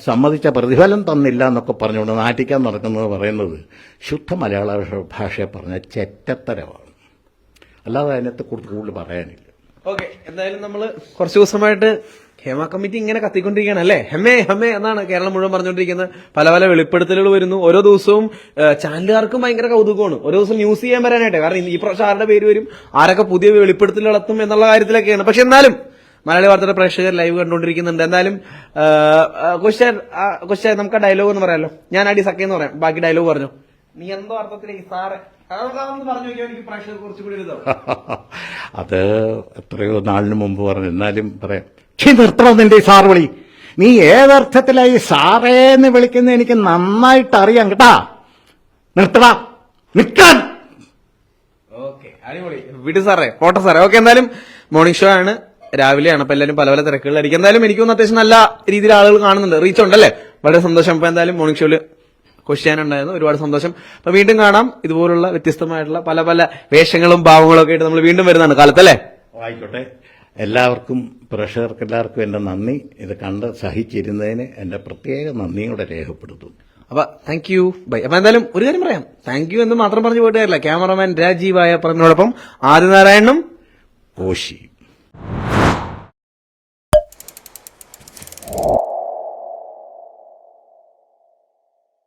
സമ്മതിച്ച പ്രതിഫലം തന്നില്ല എന്നൊക്കെ പറഞ്ഞുകൊണ്ട് നാറ്റിക്കാൻ നടക്കുന്നത് പറയുന്നത് ശുദ്ധ മലയാള ഭാഷയെ പറഞ്ഞ ചെറ്റത്തരമാണ്. അല്ലാതെ അതിനകത്ത് കൂടുതൽ പറയാനില്ല. ഓക്കെ, എന്തായാലും നമ്മള് കുറച്ചു ദിവസമായിട്ട് ഹേമ കമ്മിറ്റി ഇങ്ങനെ കത്തിക്കൊണ്ടിരിക്കുകയാണ് അല്ലേ? ഹെമേ ഹെമേ എന്നാണ് കേരളം മുഴുവൻ പറഞ്ഞുകൊണ്ടിരിക്കുന്നത്. പല പല വെളിപ്പെടുത്തലുകൾ വരുന്നു. ഓരോ ദിവസവും ചാനലുകാർക്കും ഭയങ്കര കൗതുകമാണ് ഓരോ ദിവസം ന്യൂസ് ചെയ്യാൻ വരാനായിട്ട്. കാരണം ഈ പ്രാവശ്യം ആരുടെ പേര് വരും, ആരൊക്കെ പുതിയ വെളിപ്പെടുത്തലുകൾ നടത്തും എന്നുള്ള കാര്യത്തിലൊക്കെയാണ്. പക്ഷെ എന്നാലും മലയാളി വാർത്തയുടെ പ്രേക്ഷകർ ലൈവ് കണ്ടുകൊണ്ടിരിക്കുന്നുണ്ട്. എന്തായാലും കൊച്ചാ നമുക്ക് ആ ഡയലോഗ് എന്ന് പറയാമല്ലോ. ഞാൻ അടി സക്കേന്ന് പറയാം, ബാക്കി ഡയലോഗ് പറഞ്ഞു. നീ എന്തോ അർത്ഥത്തിലേക്ക് സാറെ പറഞ്ഞു നോക്കിയാൽ എനിക്ക് പ്രേക്ഷകർ കുറച്ചുകൂടി അത് എത്രയോ നാളിന് മുമ്പ് പറഞ്ഞു. എന്നാലും പറയാം, നിർത്തണം നിന്റെ ഈ സാർ വിളി. നീ ഏതർത്ഥത്തിലായി സാറേന്ന് വിളിക്കുന്ന എനിക്ക് നന്നായിട്ട് അറിയാം കേട്ടാ. നിർത്തടാ, നിൽക്കാൻ. ഓക്കെ, അടിപൊളി. വിട് സാറേ, പോട്ടെ സാറേ. ഓക്കെ, എന്തായാലും മോർണിംഗ് ഷോ ആണ്, രാവിലെയാണ്. അപ്പൊ എല്ലാവരും പല പല തിരക്കുകളിലായിരിക്കും. എന്തായാലും എനിക്കൊന്ന് അത്യാവശ്യം നല്ല രീതിയിൽ ആളുകൾ കാണുന്നുണ്ട്, റീച്ച് ഉണ്ടല്ലേ? വളരെ സന്തോഷം. അപ്പൊ എന്തായാലും മോർണിംഗ് ഷോയില് ക്വസ്റ്റ്യാനുണ്ടായിരുന്നു, ഒരുപാട് സന്തോഷം. അപ്പൊ വീണ്ടും കാണാം. ഇതുപോലുള്ള വ്യത്യസ്തമായിട്ടുള്ള പല പല വേഷങ്ങളും ഭാവങ്ങളും ഒക്കെ ആയിട്ട് നമ്മൾ വീണ്ടും വരുന്നതാണ് കാലത്തല്ലേ? ആയിക്കോട്ടെ. എല്ലാവർക്കും പ്രേക്ഷകർക്ക് എല്ലാവർക്കും എന്റെ നന്ദി. ഇത് കണ്ട് സഹിച്ചിരുന്നതിന് എന്റെ പ്രത്യേക നന്ദിയും കൂടെ രേഖപ്പെടുത്തുന്നു. അപ്പൊ താങ്ക് യു, ബൈ. അപ്പൊ എന്തായാലും ഒരു കാര്യം പറയാം, താങ്ക് യു എന്ന് മാത്രം പറഞ്ഞു പോയിട്ട് കാര്യമില്ല. ക്യാമറമാൻ രാജീവായ പറഞ്ഞതിനോടൊപ്പം ആദിനാരായണനും കോശി.